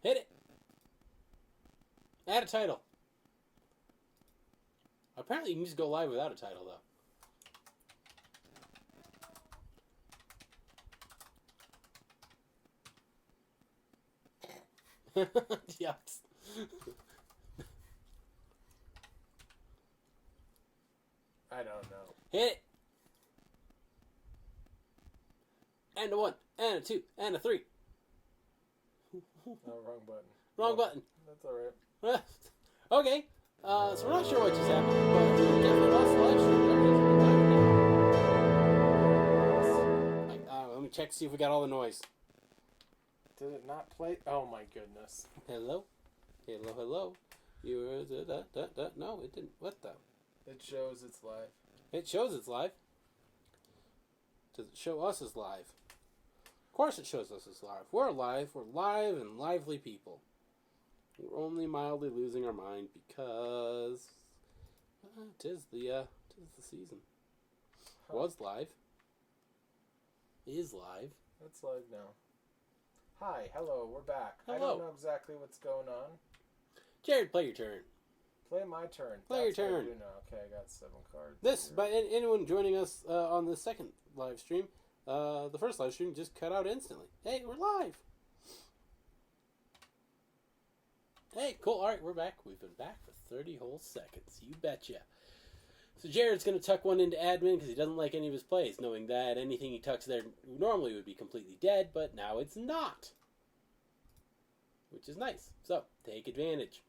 Hit it. Add a title. Apparently, you can just go live without a title, though. Yes. I don't know. Hit it. And a 1, and a 2, and a 3. No, wrong button. Wrong button. That's alright. Okay. So we're not sure what just happened, but we definitely lost the live stream. Let me check to see if we got all the noise. Did it not play? Oh my goodness. Hello? Hello, hello. You were... No, it didn't. What the? It shows it's live. It shows it's live. Does it show us as live? Of course it shows us as live. We're live. We're live and lively people. We're only mildly losing our mind because tis the season. Huh. Was live. Is live. It's live now. Hi, hello, we're back. Hello. I don't know exactly what's going on. Jared, play your turn. Play my turn. Play That's your turn. What I do now. Okay, I got 7 cards. This, here. by anyone joining us on the second live stream, the first live stream just cut out instantly. Hey, we're live. Hey, cool. All right, we're back. We've been back for 30 whole seconds. You betcha. So Jared's going to tuck one into admin because he doesn't like any of his plays, knowing that anything he tucks there normally would be completely dead, but now it's not. Which is nice. So, take advantage.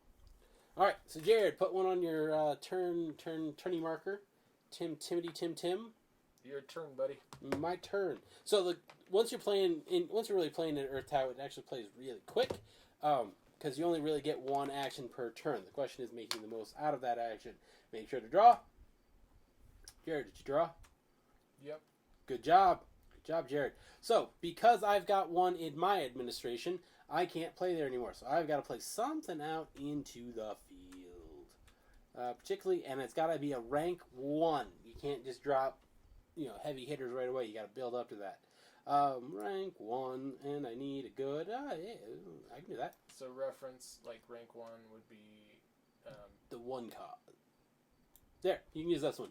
All right, so Jared, put one on your turny marker. Tim. Your turn, buddy. My turn. So once you're really playing in Earth Tower, it actually plays really quick, because you only really get one action per turn. The question is making the most out of that action. Make sure to draw. Jared, did you draw? Yep. Good job. Good job, Jared. So, because I've got one in my administration, I can't play there anymore. So I've got to play something out into the field. Particularly, and it's got to be a rank 1. You can't just drop, heavy hitters right away. You got to build up to that. Rank 1, and I need a good... yeah, I can do that. So reference, like rank 1 would be... The 1 card. There, you can use this one.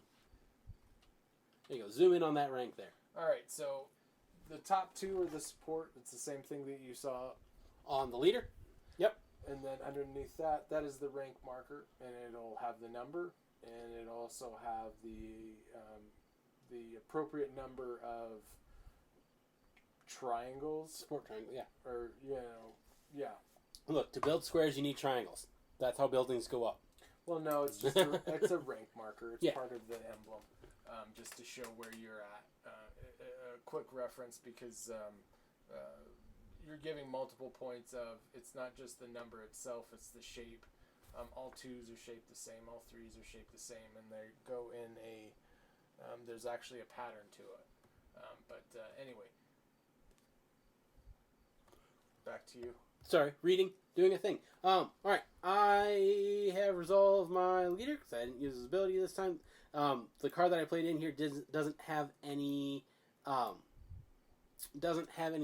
There you go. Zoom in on that rank there. Alright, so the top 2 are the support. It's the same thing that you saw on the leader. Yep. And then underneath that is the rank marker, and it'll have the number, and it'll also have the appropriate number of triangles. Support triangle, yeah. Or, yeah. Look, to build squares, you need triangles. That's how buildings go up. Well, no, it's just it's a rank marker. It's part of the emblem, just to show where you're at. A quick reference, because you're giving multiple points of, it's not just the number itself, it's the shape. All 2s are shaped the same, all 3s are shaped the same, and they go in there's actually a pattern to it. But anyway, back to you. Sorry, doing a thing. All right, I have resolved my leader because I didn't use his ability this time. The card that I played in here doesn't have any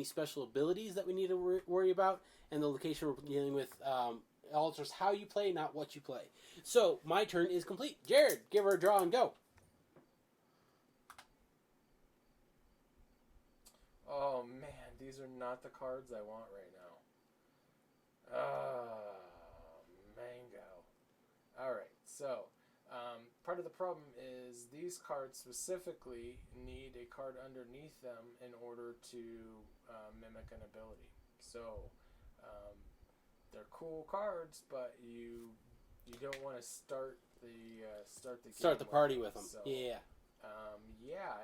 special abilities that we need to worry about, and the location we're dealing with alters how you play, not what you play. So my turn is complete. Jared, give her a draw and go. Oh man, these are not the cards I want right now. Mango. Alright, so part of the problem is these cards specifically need a card underneath them in order to mimic an ability. So they're cool cards, but you don't want to start the party with them. So, yeah.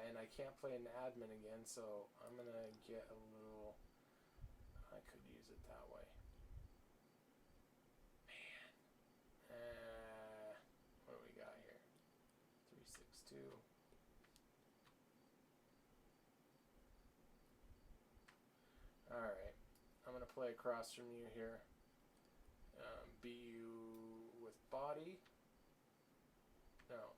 And I can't play an admin again, so I'm gonna get a little. I could use it that way. Man, what do we got here? 362. All right, I'm gonna play across from you here. Beat you with body. No,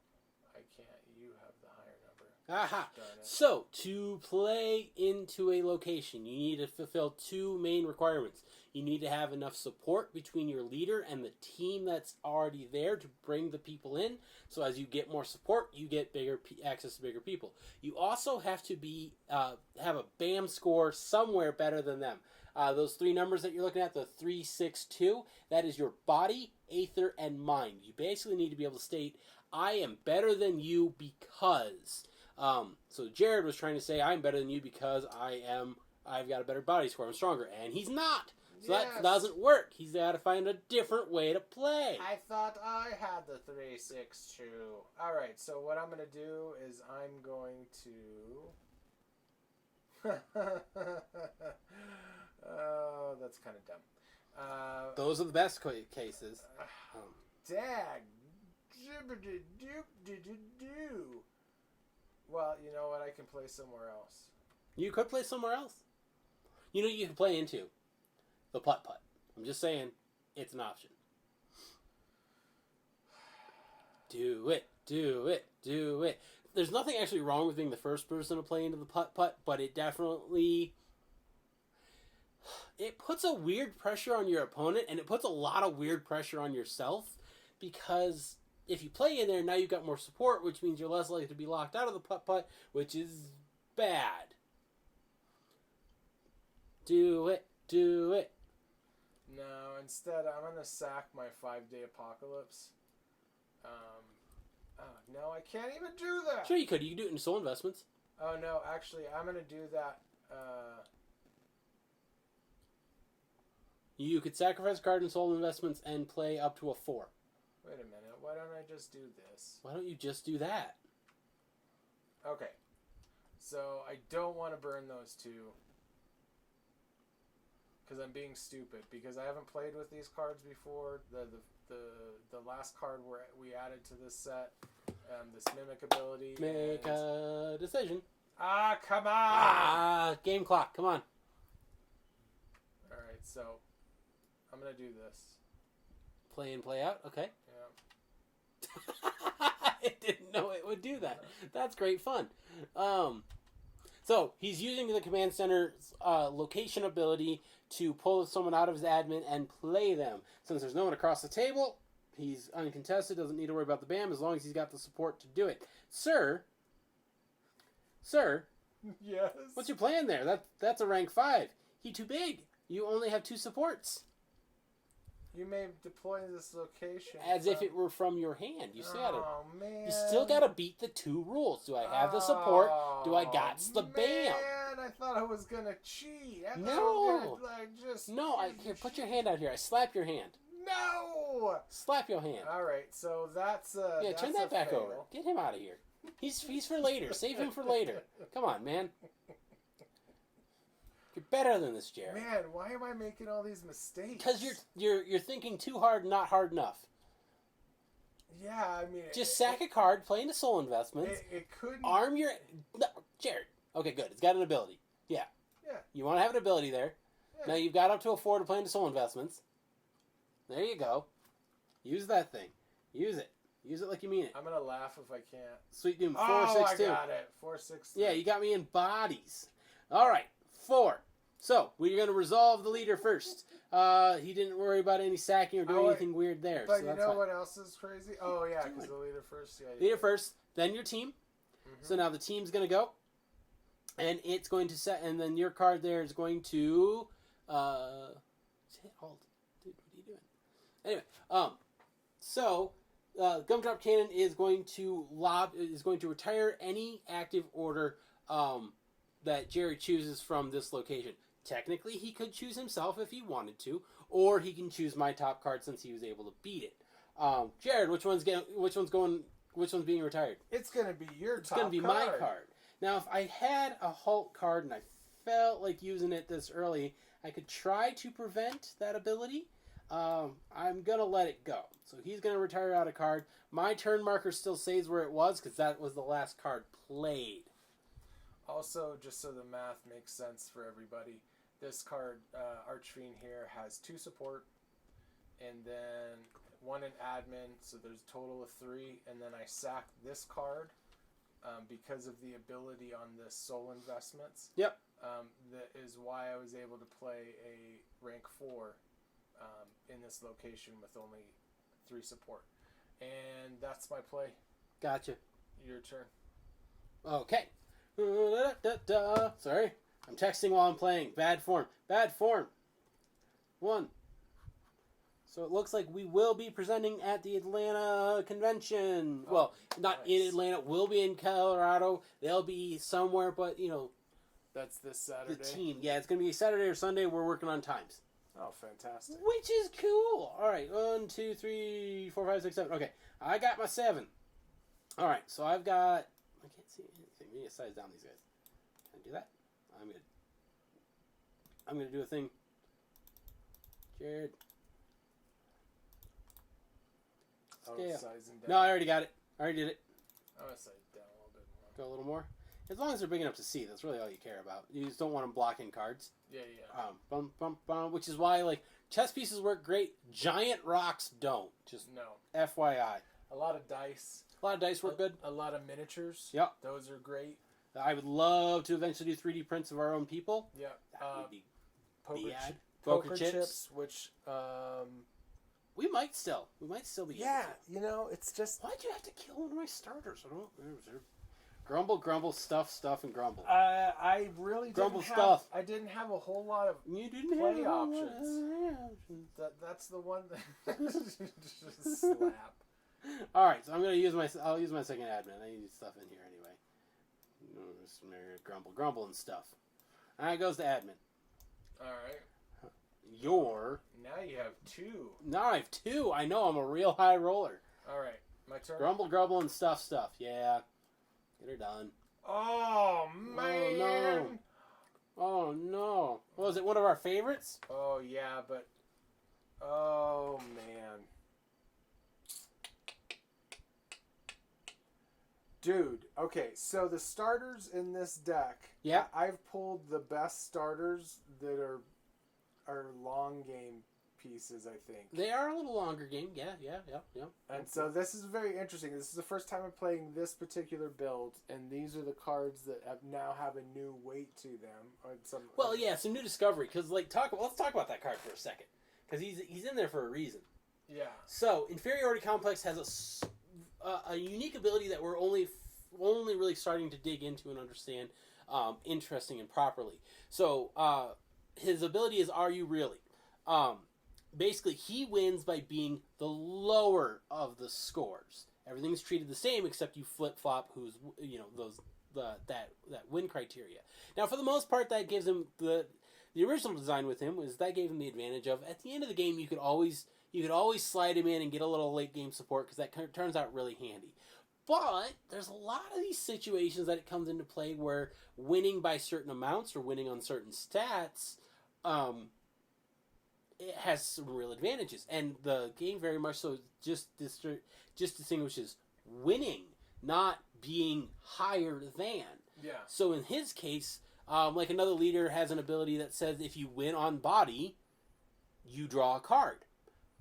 I can't. You have the higher number. Aha. Darn it. So, to play into a location, you need to fulfill two main requirements. You need to have enough support between your leader and the team that's already there to bring the people in. So as you get more support, you get bigger access to bigger people. You also have to be have a BAM score somewhere better than them. Those three numbers that you're looking at, the 3, 6, 2, that is your body, aether, and mind. You basically need to be able to state, I am better than you because... so Jared was trying to say, I'm better than you because I've got a better body score, I'm stronger, and he's not. So that doesn't work. He's got to find a different way to play. I thought I had the 3, 6, 2. Alright, so what I'm going to do is I'm going to... oh, that's kind of dumb. Those are the best cases. Dag. Jibbity-doop-de-de-doo. Well, you know what? I can play somewhere else. You could play somewhere else. You know, you can play into the putt-putt. I'm just saying, it's an option. Do it, do it, do it. There's nothing actually wrong with being the first person to play into the putt-putt, but it definitely... it puts a weird pressure on your opponent, and it puts a lot of weird pressure on yourself, because if you play in there, now you've got more support, which means you're less likely to be locked out of the putt-putt, which is bad. Do it, do it. No, instead, I'm going to sack my 5-day apocalypse. No, I can't even do that. Sure you could. You could do it in soul investments. Oh, no, actually, I'm going to do that. You could sacrifice a card in soul investments and play up to a 4. Wait a minute. Why don't I just do this? Why don't you just do that? Okay. So, I don't want to burn those two. Because I'm being stupid. Because I haven't played with these cards before. The last card we added to this set, this mimic ability. Make a decision. Ah, come on! Game clock. Come on. All right, so I'm gonna do this. Play in, play out. Okay. Yeah. I didn't know it would do that. That's great fun. So he's using the command center's location ability to pull someone out of his admin and play them. Since there's no one across the table, he's uncontested, doesn't need to worry about the BAM as long as he's got the support to do it. Sir? Yes? What's your plan there? That's a rank 5. He too big. You only have 2 supports. You may deploy this location. As if it were from your hand. You still gotta... Oh, man. You still gotta beat the 2 rules. Do I have the support? Do I got the BAM? Man, I thought I was gonna cheat. I No. thought I was gonna, just... No, here, put your hand out here. I slap your hand. No! Slap your hand. Alright, so that's Yeah, turn that back over. Get him out of here. He's for later. Save him for later. Come on, man. You're better than this, Jared. Man, why am I making all these mistakes? Because you're thinking too hard, not hard enough. Yeah, I mean... Just sack a card, play into soul investments. It couldn't... Arm your... No, Jared. Okay, good. It's got an ability. Yeah. Yeah. You want to have an ability there. Yeah. Now you've got up to a 4 to play into soul investments. There you go. Use that thing. Use it. Use it like you mean it. I'm going to laugh if I can't. Sweet Doom, 4, Oh, 6, 2. I got it. 4, 6, 2. Yeah, you got me in bodies. All right, 4. So, we're going to resolve the leader first. He didn't worry about any sacking or doing anything weird there. But so you that's know fine. what else is crazy? Oh, yeah, because the leader first. Yeah, Leader first, then your team. Mm-hmm. So now the team's going to go. And it's going to set, and then your card there is going to, hit alt. Dude, what are you doing? Anyway, so, Gumdrop Cannon is going to retire any active order, that Jerry chooses from this location. Technically, he could choose himself if he wanted to, or he can choose my top card since he was able to beat it. Jared, which one's being retired? It's going to be your It's top going to be card. my card. Now, if I had a Hulk card and I felt like using it this early, I could try to prevent that ability. I'm going to let it go. So he's going to retire out a card. My turn marker still stays where it was because that was the last card played. Also, just so the math makes sense for everybody, this card, Archfiend here, has 2 support, and then 1 in admin, so there's a total of 3, and then I sack this card, because of the ability on the soul investments. Yep. That is why I was able to play a rank 4 in this location with only 3 support. And that's my play. Gotcha. Your turn. Okay. Sorry. I'm texting while I'm playing. Bad form. Bad form. 1. So it looks like we will be presenting at the Atlanta convention. Oh, well, not nice. in Atlanta. We'll be in Colorado. They'll be somewhere, but, That's this Saturday. the team. Yeah, it's going to be Saturday or Sunday. We're working on times. Oh, fantastic. Which is cool. All right. 1, 2, 3, 4, 5, 6, 7. Okay. I got my 7. All right. So I've got... I can't see anything. We need to size down these guys. Can I do that? I'm gonna do a thing. Jared. Scale. Size them down. No, I already got it. I already did it. I'm going to size it down a little bit more. Go a little more. As long as they're big enough to see, that's really all you care about. You just don't want them blocking cards. Yeah. Bum, bum, bum, which is why, chess pieces work great. Giant rocks don't. Just No. FYI. A lot of dice. A lot of dice work good. A lot of miniatures. Yep. Those are great. I would love to eventually do 3D prints of our own people. Yep. That would be Poker, Poker chips. which we might still be able to. It's just Why'd you have to kill one of my starters? I don't. Grumble, stuff, and grumble. I really Grumble didn't stuff. I didn't have a whole lot of You didn't play have options. That's the one that just slap. All right, so I'll use my second admin. I need stuff in here anyway. Just grumble and stuff. And it goes to admin. All right. Now you have 2. Now I have 2. I know I'm a real high roller. All right, my turn. Grumble and stuff. Yeah, get her done. Oh man. Oh no. What was it? One of our favorites? Oh yeah, but oh man. Dude, okay, so the starters in this deck, yeah, I've pulled the best starters that are long game pieces, I think. They are a little longer game, yeah. And so this is very interesting. This is the first time I'm playing this particular build, and these are the cards that now have a new weight to them. Some new discovery. Because let's talk about that card for a second, because he's in there for a reason. Yeah. So Inferiority Complex has a unique ability that we're only really starting to dig into and understand interesting and properly. So his ability is Are You Really? Basically, he wins by being the lower of the scores. Everything's treated the same except you flip-flop who's, that win criteria. Now, for the most part, that gives him the original design with him was that gave him the advantage of at the end of the game you could always slide him in and get a little late game support because that turns out really handy. But there's a lot of these situations that it comes into play where winning by certain amounts or winning on certain stats, it has some real advantages. And the game very much so just distinguishes winning, not being higher than. Yeah. So in his case, like another leader has an ability that says if you win on body, you draw a card.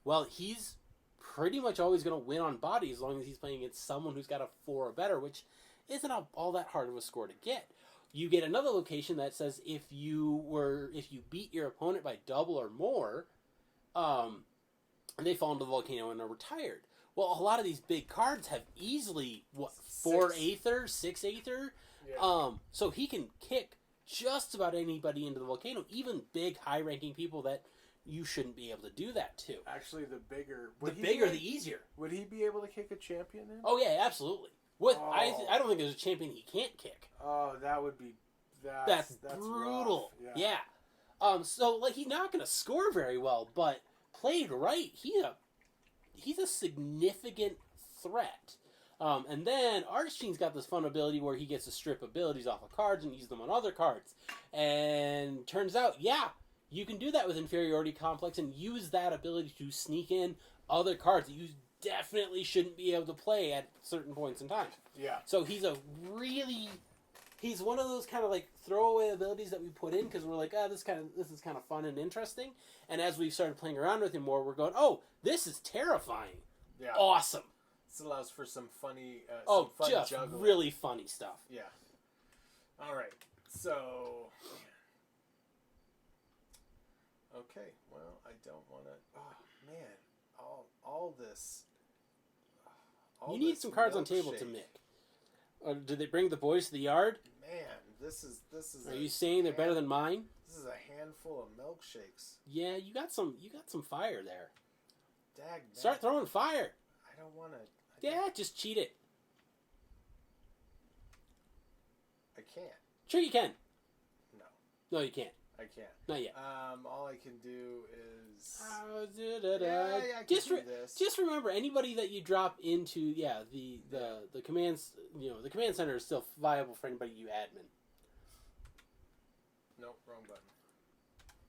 Well, he's pretty much always going to win on body as long as he's playing against someone who's got a 4 or better, which isn't all that hard of a score to get. You get another location that says if you beat your opponent by double or more, they fall into the volcano and are retired. Well, a lot of these big cards have easily 4 Aether, 6 Aether, Yeah. So he can kick just about anybody into the volcano, even big high-ranking people that you shouldn't be able to do that to. Actually, the bigger The easier. Would he be able to kick a champion in? Oh yeah, absolutely. I don't think there's a champion he can't kick. Oh, that would be that's brutal. Rough. Yeah. So he's not going to score very well, but played right, he's a significant threat. And then Archfiend's got this fun ability where he gets to strip abilities off of cards and use them on other cards. And turns out, you can do that with Inferiority Complex and use that ability to sneak in other cards that you definitely shouldn't be able to play at certain points in time. Yeah. So he's one of those kind of throwaway abilities that we put in because we're like, this is kind of fun and interesting. And as we've started playing around with him more, we're going, oh, this is terrifying. Yeah. Awesome. This allows for some funny. Oh, some fun just juggling. really funny stuff. Yeah. All right. So. Okay. Well, I don't want to. Oh man, all this. You need some cards on table to mix. Did they bring the boys to the yard? Man, this is. Are you saying they're better than mine? This is a handful of milkshakes. Yeah, you got some fire there. Dag. Start throwing fire. I don't want to. Yeah, just cheat it. I can't. Sure you can. No. No, you can't. I can't. Not yet. All I can do is. I can do this. Just remember, anybody that you drop into, the commands, the command center is still viable for anybody you admin. Nope, wrong button.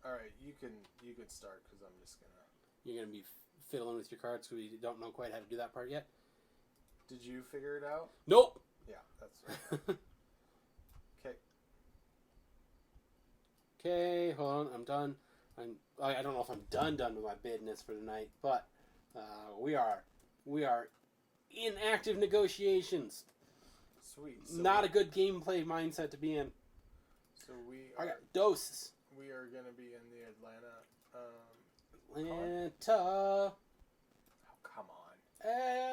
All right, you can start because I'm just gonna. You're gonna be fiddling with your cards because we don't know quite how to do that part yet. Did you figure it out? Nope. Yeah, that's right. Okay. Okay, hold on. I'm done. I don't know if I'm done with my business for tonight, but we are in active negotiations. Sweet. So not a good gameplay mindset to be in. So I got doses. We are gonna be in the Atlanta. Atlanta. Oh, come on.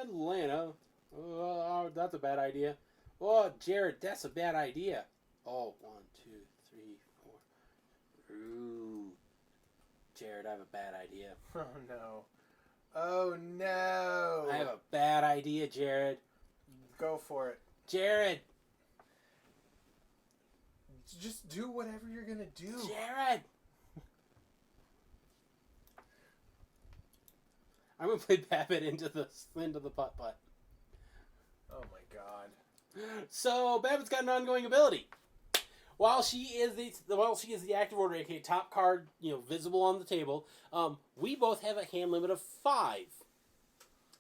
Atlanta. Oh, that's a bad idea. Oh, Jared, that's a bad idea. Oh, 1, 2, 3, 4. Ooh. Jared, I have a bad idea. Oh, no. Oh, no. I have a bad idea, Jared. Go for it. Jared. Just do whatever you're going to do. Jared. I'm going to play Babbitt into the putt-putt. Oh, my God. So, Babbitt's got an ongoing ability. While she is the active order, aka top card, visible on the table, we both have a hand limit of 5.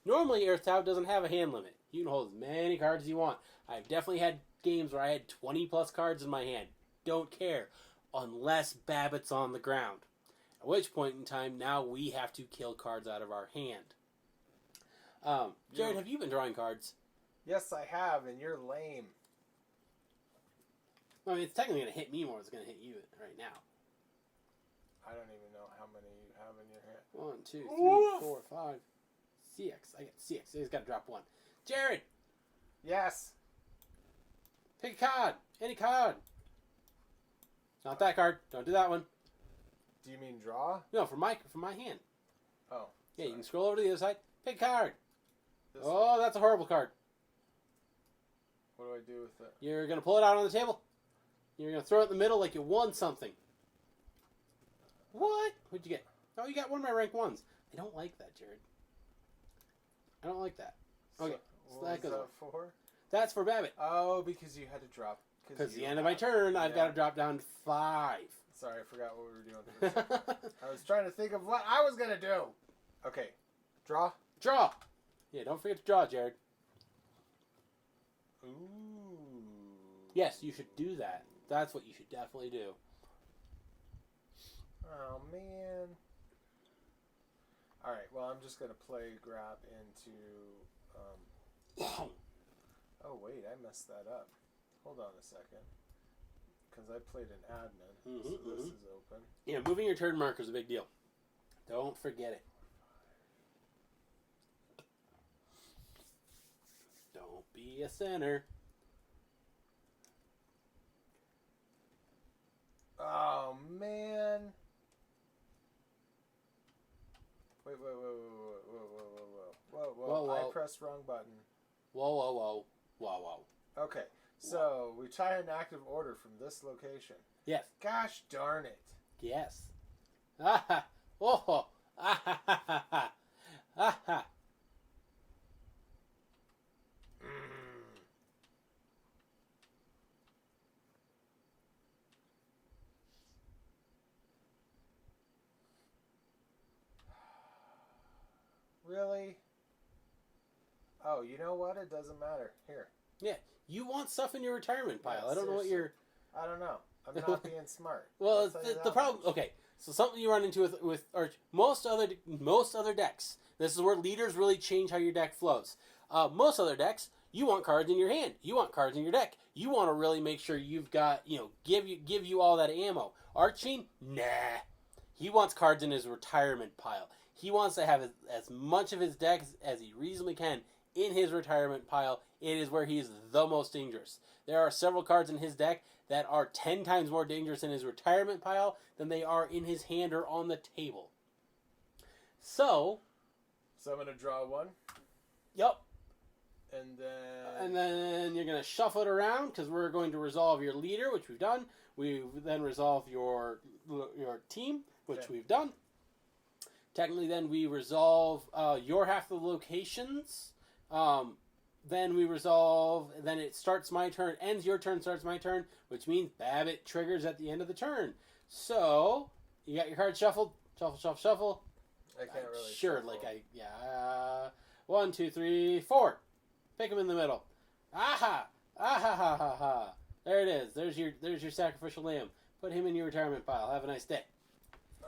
Normally, Earth Tau doesn't have a hand limit. You can hold as many cards as you want. I've definitely had games where I had 20 plus cards in my hand. Don't care. Unless Babbitt's on the ground. At which point in time, now we have to kill cards out of our hand. Jared, have you been drawing cards? Yes, I have, and you're lame. I mean, it's technically going to hit me more than it's going to hit you right now. I don't even know how many you have in your hand. 1, 2, 3, 4, 5. CX. I got CX. I just got to drop 1. Jared! Yes. Pick a card. Any card. Not that card. Don't do that one. Do you mean draw? No, from my hand. Oh. Yeah, you can scroll over to the other side. Pick a card. This Oh, one. that's a horrible card. What do I do with it? You're going to pull it out on the table. You're going to throw it in the middle like you won something. What? What'd you get? Oh, you got one of my rank 1s. I don't like that, Jared. I don't like that. Okay. So what was that for? That's for Babbitt. Oh, because you had to drop. Because the end of my turn, I've got to drop down to 5. Sorry, I forgot what we were doing for a second. I was trying to think of what I was going to do. Okay. Draw? Draw. Yeah, don't forget to draw, Jared. Ooh. Yes, you should do that. That's what you should definitely do. Oh, man. Alright, well, I'm just going to play grab into... Oh, wait, I messed that up. Hold on a second. Because I played an admin, so this is open. Yeah, moving your turn marker is a big deal. Don't forget it. Don't be a sinner. Oh, man. Wait. Whoa. I pressed wrong button. Whoa. Okay, so we try an active order from this location. Yes. Gosh darn it. Yes. Ah ha. Oh. Ah ha ha ha ha. Ah ha. Really? Oh, you know what? It doesn't matter. Here. Yeah. You want stuff in your retirement pile. Yeah, I don't know what you're... I don't know. I'm not being smart. Well, the problem... Okay, so something you run into with or most other decks. This is where leaders really change how your deck flows. Most other decks, you want cards in your hand. You want cards in your deck. You want to really make sure you've got, give you all that ammo. Archfiend, nah. He wants cards in his retirement pile. He wants to have as much of his deck as he reasonably can in his retirement pile. It is where he is the most dangerous. There are several cards in his deck that are 10 times more dangerous in his retirement pile than they are in his hand or on the table. So I'm going to draw one. Yep. And then you're going to shuffle it around because we're going to resolve your leader, which we've done. We then resolve your team, which we've done. Technically, then we resolve your half of the locations. Then we resolve. Then it starts my turn, ends your turn, starts my turn, which means Babbitt triggers at the end of the turn. So you got your card shuffled. Shuffle. I can't really. Sure, shuffle. 1, 2, 3, 4. Pick them in the middle. Aha! Ha ha. There it is. There's your sacrificial lamb. Put him in your retirement pile. Have a nice day.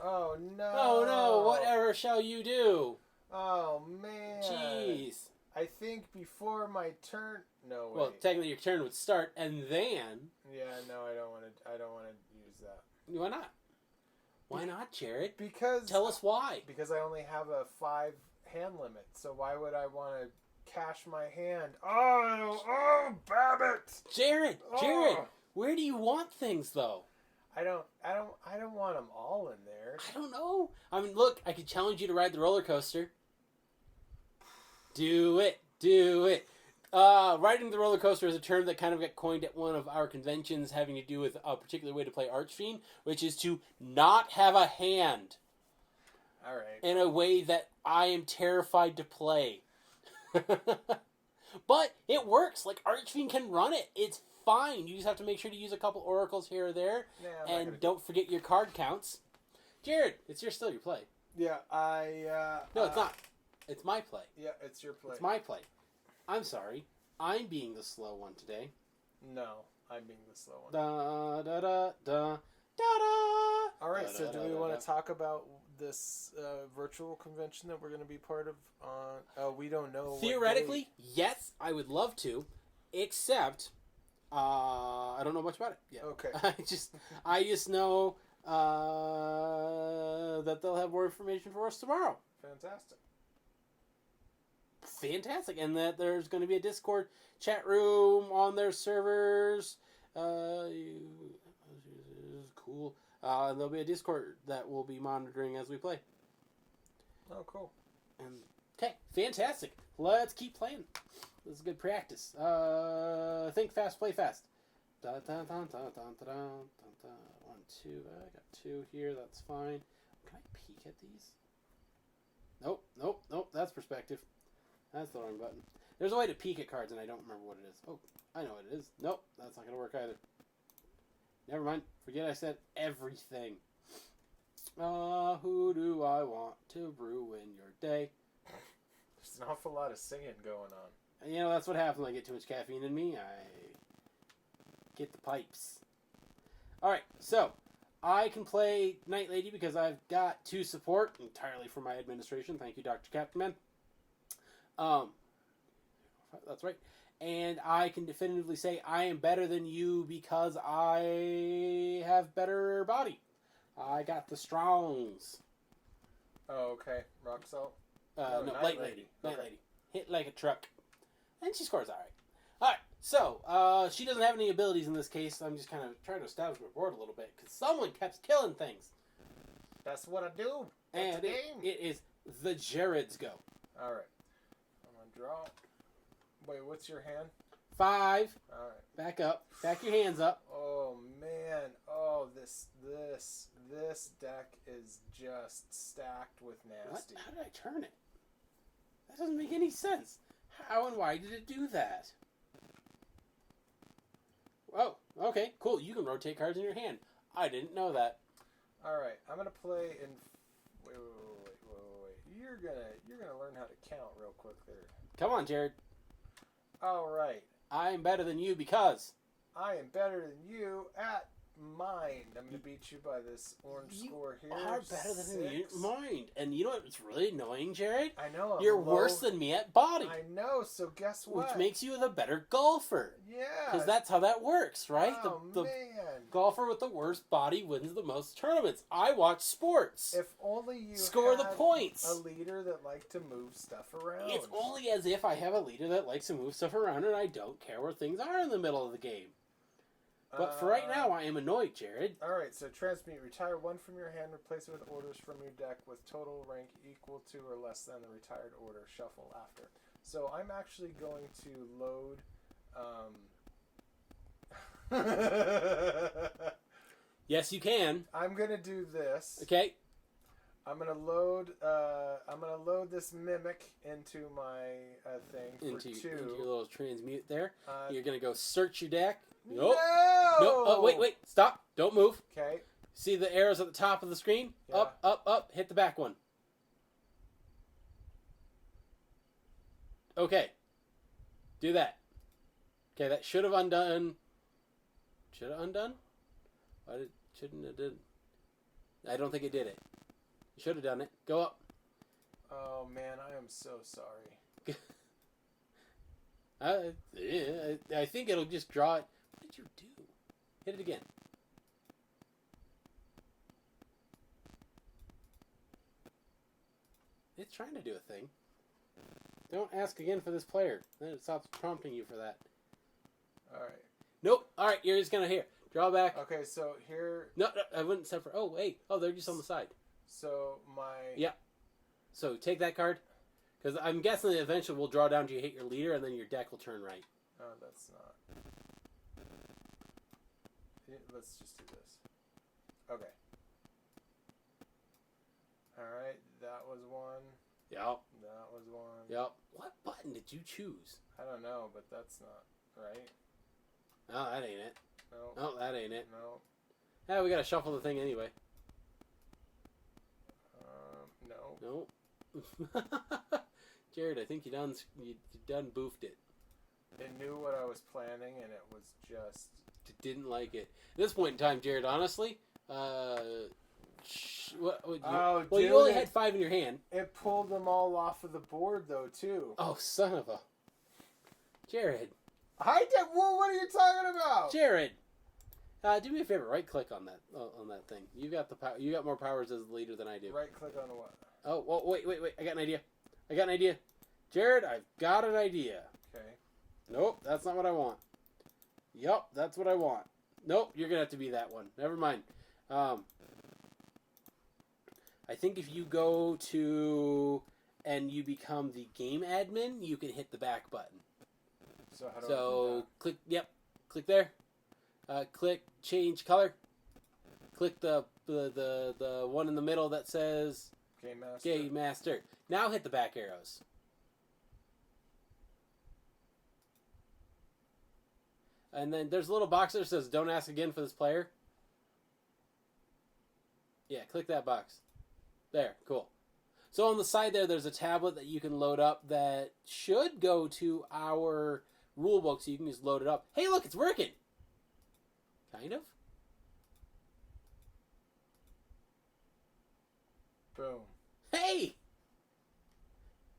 Oh no! Oh no! Whatever shall you do? Oh man! Jeez. I think before my turn. No way. Well, technically your turn would start, and then. Yeah, no, I don't want to use that. Why not? Why not, Jared? Because tell us why. Because I only have a 5 hand limit. So why would I want to cash my hand? Oh, Babbitt! Jared, where do you want things though? I don't want them all in there. I don't know. I mean, look, I could challenge you to ride the roller coaster. Do it. Riding the roller coaster is a term that kind of got coined at one of our conventions having to do with a particular way to play Archfiend, which is to not have a hand. All right. In a way that I am terrified to play. But it works. Like, Archfiend can run it. It's fine. You just have to make sure to use a couple oracles here or there. Yeah, and don't forget your card counts. Jared, it's still your play. Yeah, No, it's not. It's my play. Yeah, it's your play. It's my play. I'm sorry. I'm being the slow one today. No, I'm being the slow one. Da da da da da da. All right, so do we want to talk about this virtual convention that we're going to be part of? We don't know. Theoretically, yes, I would love to, except I don't know much about it yet. Okay. I just know that they'll have more information for us tomorrow. Fantastic, and that there's going to be a Discord chat room on their servers. Cool. And there'll be a Discord that we'll be monitoring as we play. Oh, cool. And okay, fantastic. Let's keep playing. This is good practice. Think fast, play fast. Da, da, da, da, da, da, da, da. 1, 2. I got 2 here. That's fine. Can I peek at these? Nope. That's perspective. That's the wrong button. There's a way to peek at cards, and I don't remember what it is. Oh, I know what it is. Nope, that's not going to work either. Never mind. Forget I said everything. Who do I want to ruin your day? There's an awful lot of singing going on. And, that's what happens when I get too much caffeine in me. I get the pipes. Alright, so I can play Night Lady because I've got 2 support entirely for my administration. Thank you, Dr. Captain Man. That's right. And I can definitively say I am better than you because I have better body. I got the strongs. Oh, okay. Rock Salt? No, Night Lady. Night Lady. Hit like a truck. And she scores alright. Alright, so, she doesn't have any abilities in this case. I'm just kind of trying to establish my board a little bit because someone kept killing things. That's what I do. That's and it is the Jared's go. Alright. I'm going to draw. Wait, what's your hand? 5. All right. Back up. Back your hands up. Oh man. Oh, this deck is just stacked with nasty. What? How did I turn it? That doesn't make any sense. How and why did it do that? Oh, okay, cool. You can rotate cards in your hand. I didn't know that. All right, I'm gonna play in. Wait. You're gonna learn how to count real quick there. Come on, Jared. All right. I am better than you because I am better than you at mind. I'm going to beat you by this orange score here. You are better than 6. me. You didn't mind. And you know what's really annoying, Jared? I know. You're worse than me at body. I know, so guess what? Which makes you the better golfer. Yeah. Because that's how that works, right? Oh, the man. golfer with the worst body wins the most tournaments. I watch sports. If only you score had the points. A leader that liked to move stuff around. It's only as if I have a leader that likes to move stuff around and I don't care where things are in the middle of the game. But for right now, I am annoyed, Jared. Alright, so transmute. Retire 1 from your hand, replace it with orders from your deck with total rank equal to or less than the retired order. Shuffle after. So I'm actually going to load... Yes, you can. I'm going to do this. Okay. I'm gonna load this mimic into my thing for Into 2. your little transmute there. You're gonna go search your deck. No! Nope. Oh, wait. Stop. Don't move. Okay. See the arrows at the top of the screen? Yeah. Up, up, up. Hit the back one. Okay. Do that. Okay, that should have undone. Should have undone? Shouldn't have did. I don't think it did it. You should have done it. Go up. Oh man, I am so sorry. I think it'll just draw it. What did you do? Hit it again. It's trying to do a thing. Don't ask again for this player. Then it stops prompting you for that. Alright. Nope. Alright, you're just gonna draw back. Okay, so here... No, I wouldn't separate. Oh, wait. Oh, they're just on the side. So, my... Yeah. So, take that card. Because I'm guessing that eventually we'll draw down to you hit your leader, and then your deck will turn right. Oh, that's not... Let's just do this. Okay. Alright, that was one. Yep. That was one. Yep. What button did you choose? I don't know, but that's not right. Oh, that ain't it. No. Oh, that ain't it. No. Yeah, we gotta shuffle the thing anyway. No. Nope. Jared, I think you done boofed it. It knew what I was planning, and it was just... Didn't like it. At this point in time, Jared, honestly, you only had 5 in your hand. It pulled them all off of the board, though, too. Oh, son of a... Jared. Well, what are you talking about? Jared. Do me a favor. Right click on that thing. You got the power. You got more powers as the leader than I do. Right click on what? Oh, well, wait. I got an idea. Jared, I've got an idea. Okay. Nope, that's not what I want. Yup, that's what I want. Nope, you're gonna have to be that one. Never mind. I think if you go to and you become the game admin, you can hit the back button. So how do I do that? Click. Yep, click there. Click change color. Click the one in the middle that says Game Master. Game Master. Now hit the back arrows. And then there's a little box there that says don't ask again for this player. Yeah, click that box. There, cool. So on the side there's a tablet that you can load up that should go to our rulebook, so you can just load it up. Hey, look, it's working. Kind of. Boom. Hey!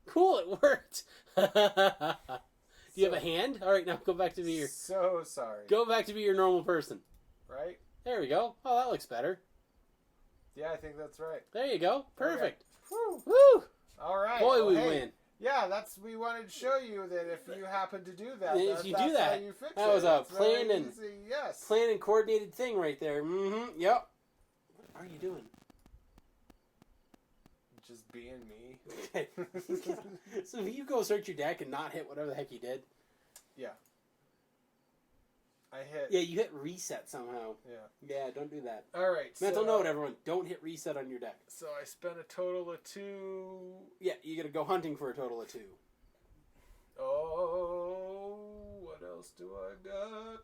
Cool, it worked. Do you have a hand? All right, now go back to be your... So sorry. Go back to be your normal person. Right? There we go. Oh, that looks better. Yeah, I think that's right. There you go. Perfect. Okay. Woo! All right. Boy, well, we hey, win. Yeah, we wanted to show you that if you happen to do that, If you that's do that, how you fix that it. was a It's very planned and easy. Yes. planned and coordinated thing right there. Mm-hmm. Yep. What are you doing? Just being me. Okay. So if you go search your deck and not hit whatever the heck you did. Yeah. I hit. Yeah, you hit reset somehow. Yeah. Yeah, don't do that. All right. Mental note, everyone. Don't hit reset on your deck. So I spent a total of 2. Yeah, you gotta go hunting for a total of 2. Oh, what else do I got?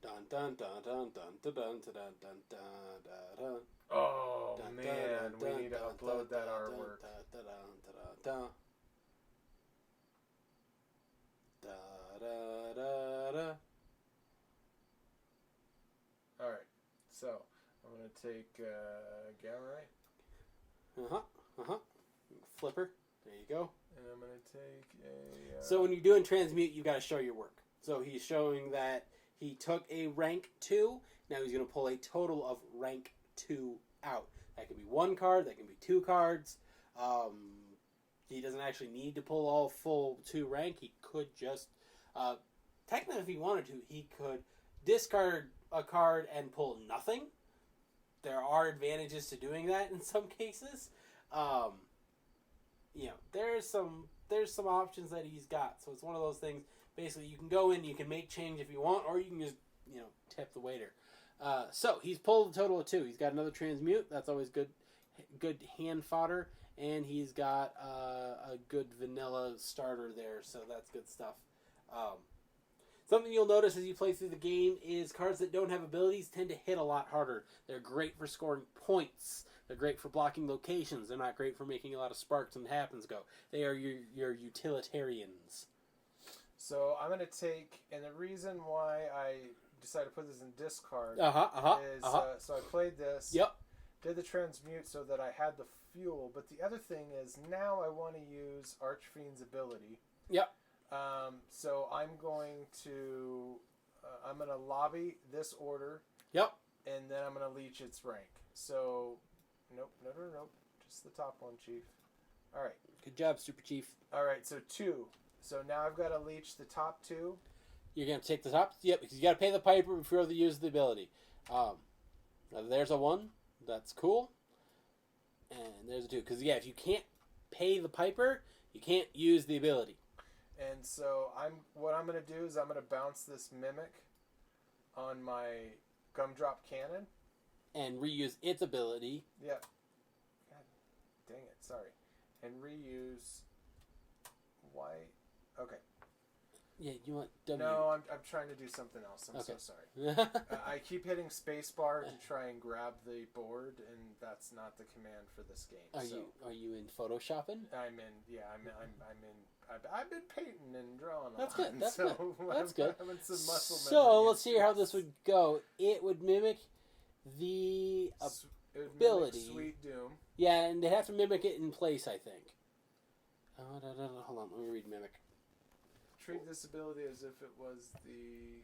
Dun dun dun dun dun dun dun dun dun dun dun. Oh man, we need to upload that artwork. All right, so I'm gonna take Gamma Ray. Flipper. There you go. And I'm gonna take a. So when you're doing transmute, you got to show your work. So he's showing that he took a rank 2. Now he's going to pull a total of rank 2 out. That can be 1 card. That can be 2 cards. He doesn't actually need to pull all full 2 rank. He could just, technically, if he wanted to, he could discard a card and pull nothing. There are advantages to doing that in some cases. There's some options that he's got. So it's one of those things. Basically, you can go in, you can make change if you want, or you can just, tip the waiter. So he's pulled a total of 2. He's got another transmute. That's always good hand fodder. And he's got a good vanilla starter there. So that's good stuff. Something you'll notice as you play through the game is cards that don't have abilities tend to hit a lot harder. They're great for scoring points. They're great for blocking locations. They're not great for making a lot of sparks and happens go. They are your utilitarians. So I'm going to take, and the reason why I decided to put this in discard is, so I played this, did the transmute so that I had the fuel, but the other thing is now I want to use Archfiend's ability. So I'm going to lobby this order. And then I'm going to leech its rank. So, nope, just the top one, Chief. All right. Good job, Super Chief. All right, so 2. So now I've got to leech the top 2. You're going to take the top? Yep, because you got to pay the Piper before you use the ability. There's a 1. That's cool. And there's a 2. Because, if you can't pay the Piper, you can't use the ability. And so what I'm going to do is I'm going to bounce this Mimic on my Gumdrop Cannon. And reuse its ability. Yep. God dang it, sorry. And reuse... Why? Okay. Yeah, you want W. No, I'm trying to do something else. I'm so sorry. I keep hitting spacebar to try and grab the board, and that's not the command for this game. Are you in photoshopping? I'm in. I've been painting and drawing. That's good. That's good. I'm in some muscle so let's see how this would go. It would mimic the ability. Sweet Doom. Yeah, and they have to mimic it in place, I think. Hold on, let me read mimic. Treat this ability as if it was the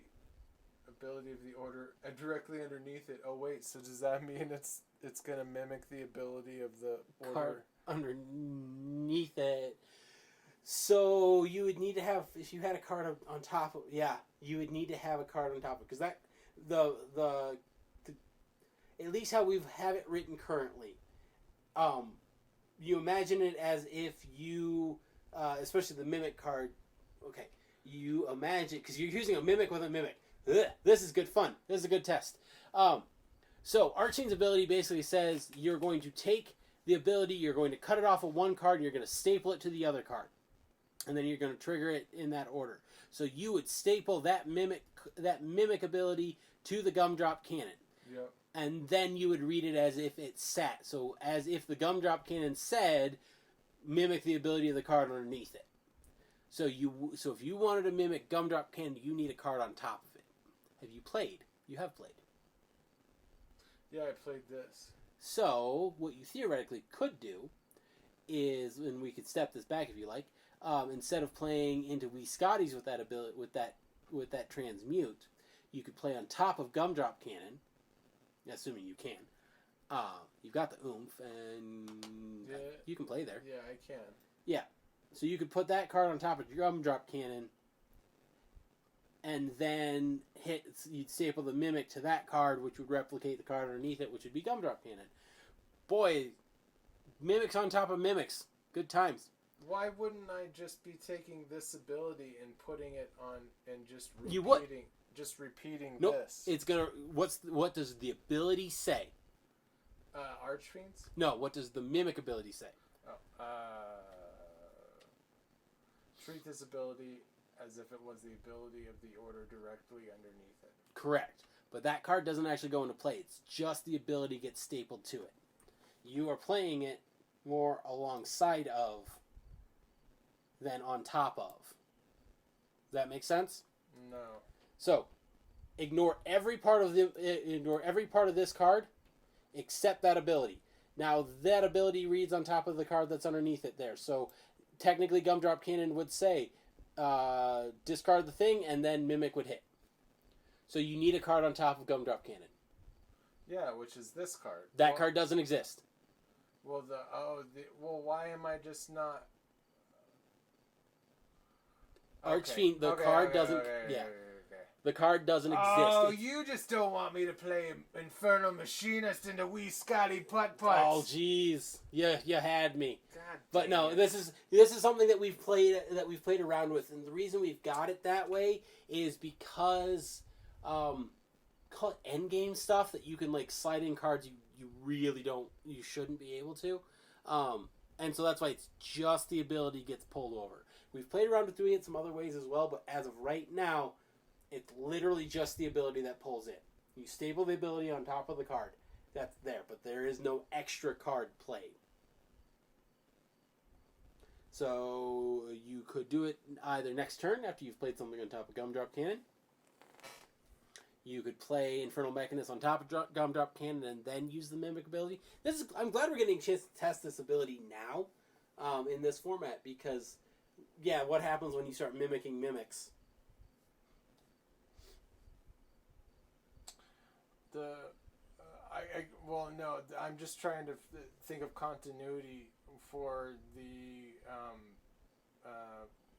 ability of the order directly underneath it. Oh wait, so does that mean it's gonna mimic the ability of the order card underneath it? So you would need to have, if you had a card on top of, you would need to have a card on top of, because that the at least how we have it written currently. You imagine it as if you, especially the Mimic card, okay, you imagine, because you're using a Mimic with a Mimic. Ugh, this is good fun. This is a good test. So Archfiend's ability basically says you're going to take the ability, you're going to cut it off of one card, and you're going to staple it to the other card. And then you're going to trigger it in that order. So you would staple that Mimic ability to the Gumdrop Cannon. Yep. And then you would read it as if it sat. So as if the Gumdrop Cannon said, mimic the ability of the card underneath it. So if you wanted to mimic Gumdrop Cannon, you need a card on top of it. Have you played? You have played. Yeah, I played this. So what you theoretically could do is, and we could step this back if you like, instead of playing into Wee Scotties with that ability, with that transmute, you could play on top of Gumdrop Cannon. Assuming you can. You've got the oomph, and you can play there. Yeah, I can. Yeah. So you could put that card on top of your Gumdrop Cannon, and then you'd staple the Mimic to that card, which would replicate the card underneath it, which would be Gumdrop Cannon. Boy, Mimics on top of Mimics. Good times. Why wouldn't I just be taking this ability and putting it on and just repeating? You would. Just repeating this. It's gonna. What does the ability say? Archfiends? No. What does the Mimic ability say? Oh. Treat this ability as if it was the ability of the order directly underneath it. Correct. But that card doesn't actually go into play. It's just the ability gets stapled to it. You are playing it more alongside of than on top of. Does that make sense? No. So, ignore every part of this card except that ability. Now, that ability reads on top of the card that's underneath it there. So, technically, Gumdrop Cannon would say, discard the thing, and then Mimic would hit. So, you need a card on top of Gumdrop Cannon. Yeah, which is this card. That card doesn't exist. Well, why am I just not... Archfiend, the card doesn't... The card doesn't exist. Oh, you just don't want me to play Infernal Machinist into wee Scotty Putt-Putts. Oh, jeez. You had me. God but no, it. this is something that we've played around with, and the reason we've got it that way is because endgame stuff that you can like slide in cards you really shouldn't be able to, and so that's why it's just the ability gets pulled over. We've played around with doing it some other ways as well, but as of right now, it's literally just the ability that pulls in. You staple the ability on top of the card. That's there, but there is no extra card played. So you could do it either next turn after you've played something on top of Gumdrop Cannon. You could play Infernal Mechanist on top of Gumdrop Cannon and then use the Mimic ability. I'm glad we're getting a chance to test this ability now in this format because, yeah, what happens when you start mimicking mimics? I'm just trying to think of continuity for the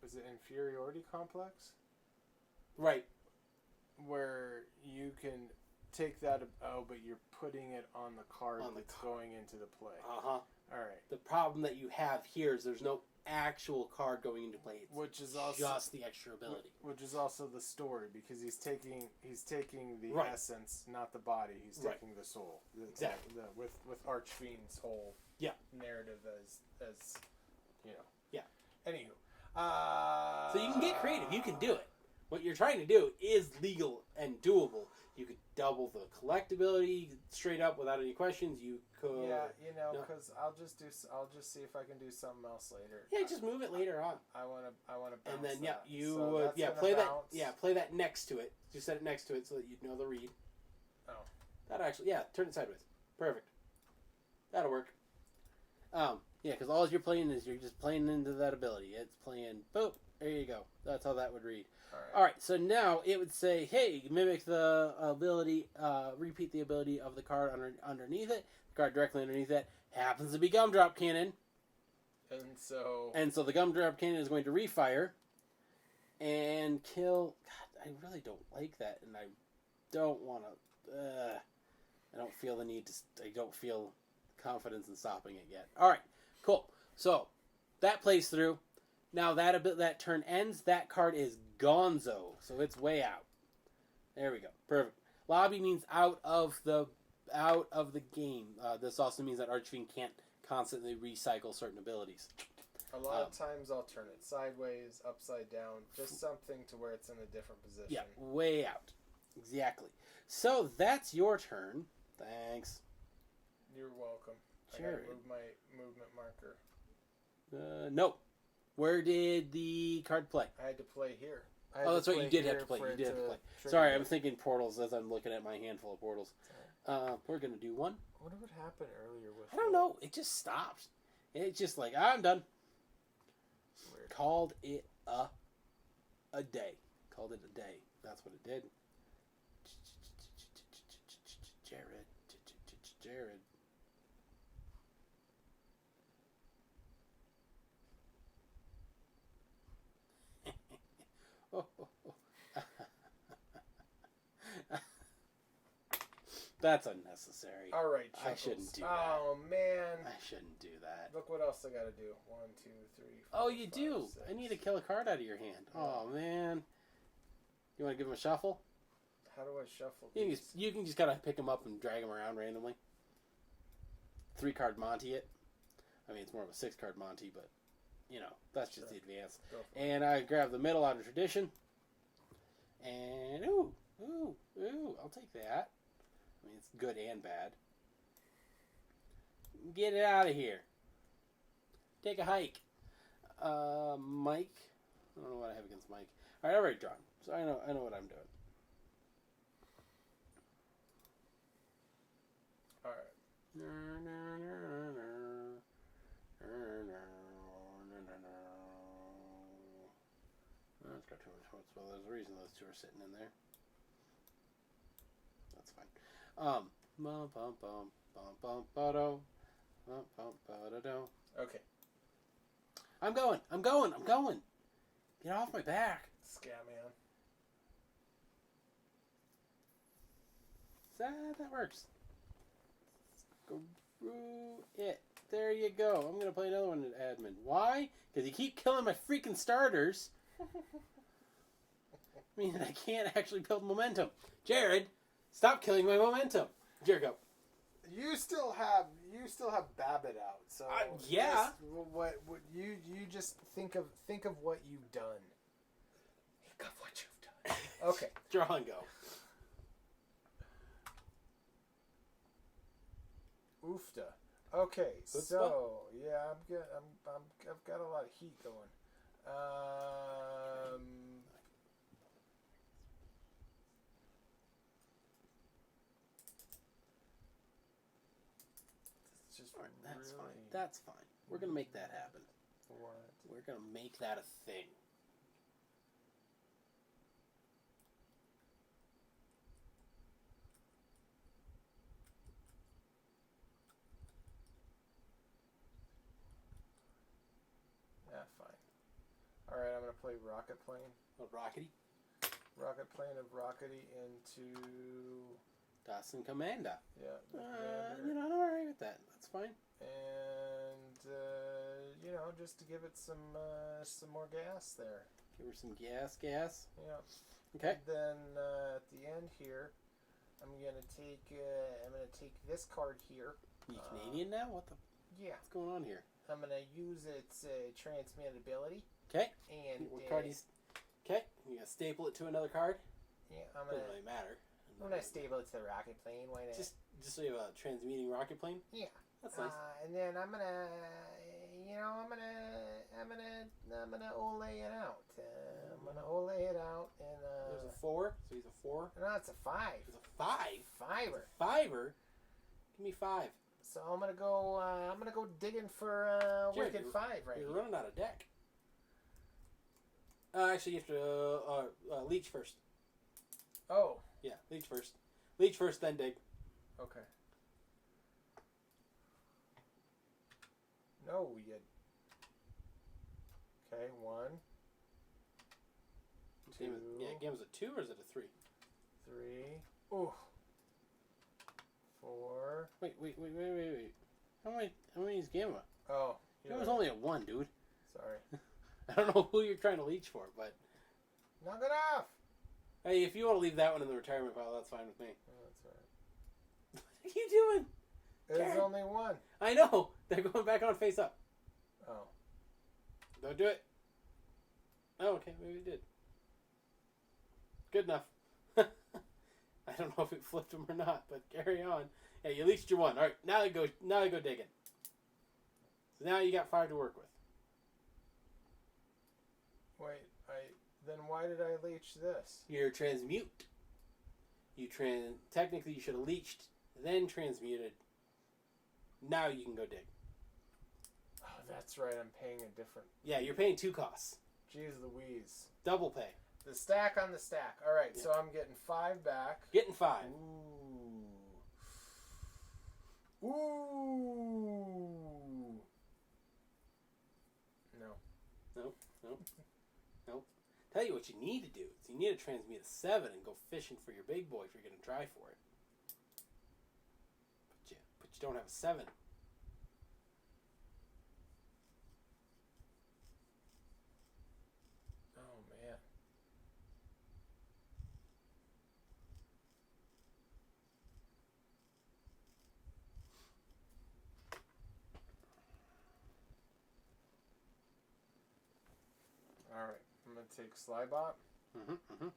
is it inferiority complex? Right. Where you can take that but you're putting it on the card going into the play. Uh-huh. All right. The problem that you have here is there's no actual card going into play. It's which is also just the extra ability. Which is also the story because he's taking the right. essence, not the body. He's right. taking the soul. Exactly. With Archfiend's whole narrative as you know. Yeah. Anywho. So you can get creative. You can do it. What you're trying to do is legal and doable. You could double the collectability straight up without any questions. You could. Yeah, because I'll just see if I can do something else later. Yeah, just move it later on. I want to bounce. And then that. play that next to it. Just set it next to it so that you'd know the read. Oh. That actually, turn it sideways. Perfect. That'll work. Because all you're playing is you're just playing into that ability. It's playing, boop, there you go. That's how that would read. All right, so now it would say, hey, mimic the ability, repeat the ability of the card underneath it. The card directly underneath it happens to be Gumdrop Cannon. And so the Gumdrop Cannon is going to refire and kill. God, I really don't like that, and I don't want to. I don't feel the need to. I don't feel confidence in stopping it yet. All right, cool. So that plays through. Now that turn ends. That card is gonzo, so it's way out. There we go. Perfect. Lobby means out of the game. This also means that Archfiend can't constantly recycle certain abilities. A lot of times I'll turn it sideways, upside down, just something to where it's in a different position. Yeah, way out. Exactly. So that's your turn. Thanks. You're welcome. Sure. I gotta move my movement marker. No. Where did the card play? I had to play here. That's right. You did have to play. Sorry, I'm thinking portals as I'm looking at my handful of portals. We're going to do one. I wonder what happened earlier with I don't know. It just stopped. It's just like, I'm done. Weird. Called it a day. Called it a day. That's what it did. Jared. That's unnecessary. All right, Chuckles. I shouldn't do that. Oh, man. I shouldn't do that. Look what else I got to do. 1, 2, 3, 4, Oh, you 5, do. 6. I need to kill a card out of your hand. Yeah. Oh, man. You want to give him a shuffle? How do I shuffle these? You can just kind of pick them up and drag them around randomly. 3-card Monty it. I mean, it's more of a 6-card Monty, but... you know, that's just Sure. the advance. Go for it. And I grab the middle out of tradition. And ooh, I'll take that. I mean, it's good and bad. Get it out of here. Take a hike. Mike. I don't know what I have against Mike. All right, I've already drawn, so I know what I'm doing. All right. It's got too much hopes. Well, there's a reason those two are sitting in there. That's fine. Bum bum bum bum bum ba-do. Bum bum ba-da-do. Okay. I'm going. Get off my back. Scatman. That works. Go through it. There you go. I'm going to play another one at admin. Why? Because you keep killing my freaking starters. Meaning I can't actually build momentum. Jared, stop killing my momentum. Jared, go. You still have Babbitt out, so yeah. just what you just think of what you've done. Think of what you've done. Okay. Draw and go. Oofta. Okay, Good so yeah, I'm good. I've got a lot of heat going. It's just All right, that's really fine. That's fine. We're going to make that happen. What? We're going to make that a thing. Yeah, fine. All right, I'm gonna play Rocket Plane. Oh, Rockety. Rocket Plane of Rockety into Dawson Commander. yeah. The You know, I'm alright with that. That's fine. And you know, just to give it some more gas there. Give her some gas. Yeah. Okay. Then at the end here, I'm gonna take this card here. You Canadian now? What the? Yeah. What's going on here? I'm gonna use its transmit ability. Okay. And What card is? Okay. You gonna staple it to another card? yeah, Doesn't really matter. I'm gonna stable it to the rocket plane. Why not? Just so you have a transmuting rocket plane. Yeah. That's nice. And then I'm gonna olay it out. I'm gonna olay it out and There's a 4, so he's a 4. no, it's a 5. He's a 5. Fiver. Fiver. Give me 5. So I'm gonna go digging for Jared, wicked 5 right You're here. running out of deck. Actually, you have to leech first. Oh. Yeah, leech first. Leech first, then dig. Okay. No, you. Okay, 1, 2. Game was a 2 or is it a 3? 3. Ooh. 4. Wait. How many is Gamma? Oh. It was only a 1, dude. Sorry. I don't know who you're trying to leech for, but Knock it off. hey, if you want to leave that one in the retirement pile, that's fine with me. Oh, that's all right. What are you doing? There's Jared. only 1. I know. They're going back on face up. Oh. Don't do it. Oh, okay. Maybe it did. Good enough. I don't know if it flipped them or not, but carry on. Yeah, you leached your 1. All right, now I go digging. So now you got 5 to work with. Wait, then why did I leech this? You're transmute. Technically you should have leached, then transmuted. Now you can go dig. Oh, that's right. I'm paying a different. Yeah, you're paying 2 costs. Jeez Louise. Double pay. The stack on the stack. All right, Yeah. so I'm getting 5 back. Getting 5. Ooh. No. Nope. Tell you what you need to do is you need to transmute a 7 and go fishing for your big boy if you're going to try for it. But you don't have a 7. Oh man. Alright, I'm going to take Slybot. Mm-hmm.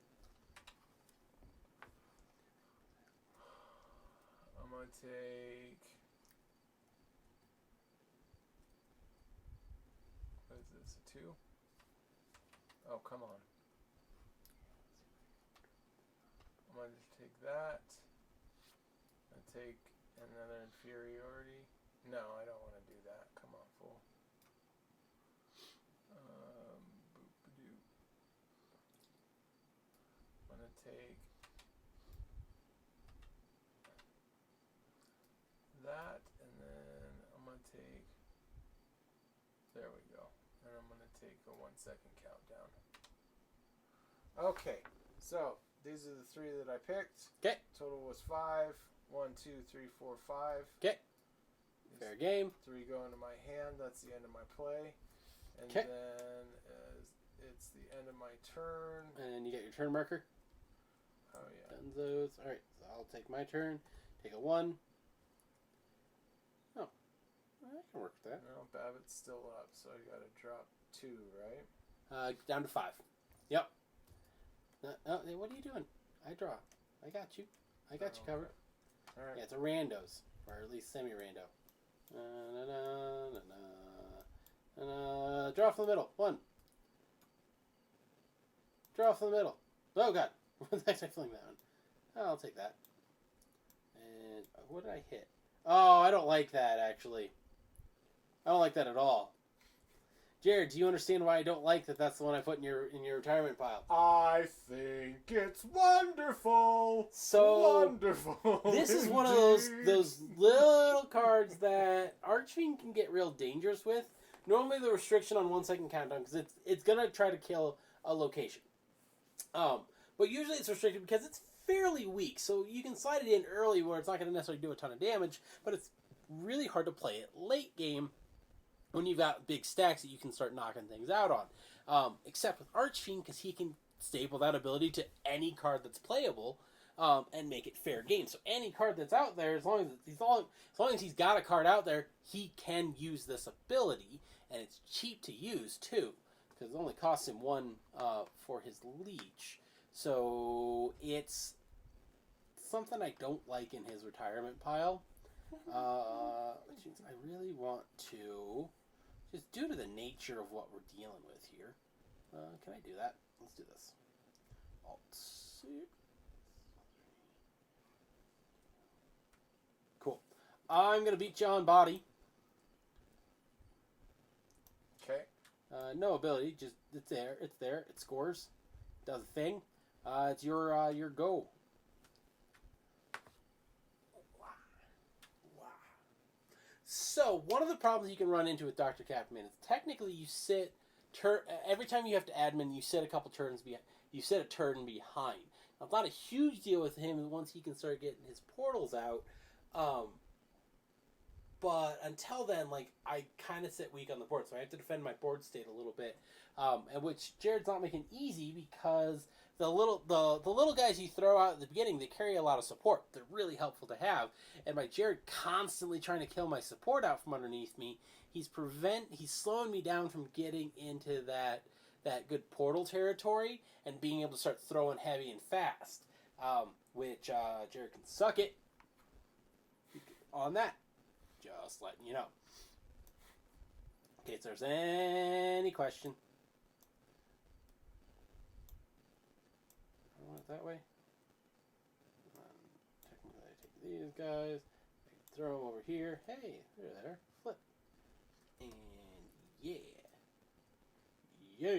I'm going to take... What is this, a 2? Oh, come on. I'm going to take that. I'm going to take another inferiority. No, I don't want to do that. Come on, fool. Boop-a-doo. I'm going to take that, and then I'm going to take... There we go. And I'm going to take a 1 second countdown. Okay, so these are the 3 that I picked. Okay. Total was 5. 1, 2, 3, 4, 5. Okay. Fair game. 3 go into my hand. That's the end of my play. And Okay. then it's the end of my turn. And you get your turn marker. Oh, yeah. Dunzos. Alright, so I'll take my turn. Take a 1. Oh. I can work with that. No, Babbitt's still up, so I gotta drop 2, right? Down to 5. Yep. What are you doing? I draw. I got you. I got you covered. Alright. Yeah, it's a randos. Or at least semi-rando. Draw from the middle. 1. Draw from the middle. Oh, God. What's actually filling that one? Oh, I'll take that. And what did I hit? Oh, I don't like that, actually. I don't like that at all. Jared, do you understand why I don't like that that's the one I put in your retirement pile? I think it's wonderful. So, wonderful. This is one of indeed. those little cards that Archfiend can get real dangerous with. Normally the restriction on 1 second countdown, because it's going to try to kill a location. But usually it's restricted because it's fairly weak, so you can slide it in early where it's not going to necessarily do a ton of damage, but it's really hard to play it late game when you've got big stacks that you can start knocking things out on. Except with Archfiend, because he can staple that ability to any card that's playable and make it fair game. So any card that's out there, as long as he's got a card out there, he can use this ability, and it's cheap to use too, because it only costs him 1 for his leech. So it's something I don't like in his retirement pile. Which means I really want to, just due to the nature of what we're dealing with here. Can I do that? Let's do this. Alt-C. Cool. I'm going to beat you on body. Okay. No ability, just it's there. It scores. Does a thing. It's your go. So, one of the problems you can run into with Dr. Capman is technically you sit every time you have to admin, you sit a couple turns you sit a turn behind. Now, it's not a huge deal with him once he can start getting his portals out. But until then, like, I kind of sit weak on the board, so I have to defend my board state a little bit. And which Jared's not making easy because the little guys you throw out at the beginning, they carry a lot of support. They're really helpful to have. And by Jared constantly trying to kill my support out from underneath me, he's slowing me down from getting into that good portal territory and being able to start throwing heavy and fast. Which Jared can suck it on that. Just letting you know. In case there's any question. I want it that way. Technically I take these guys. I can throw them over here. Hey, they're there. Flip. And yeah. Yeah.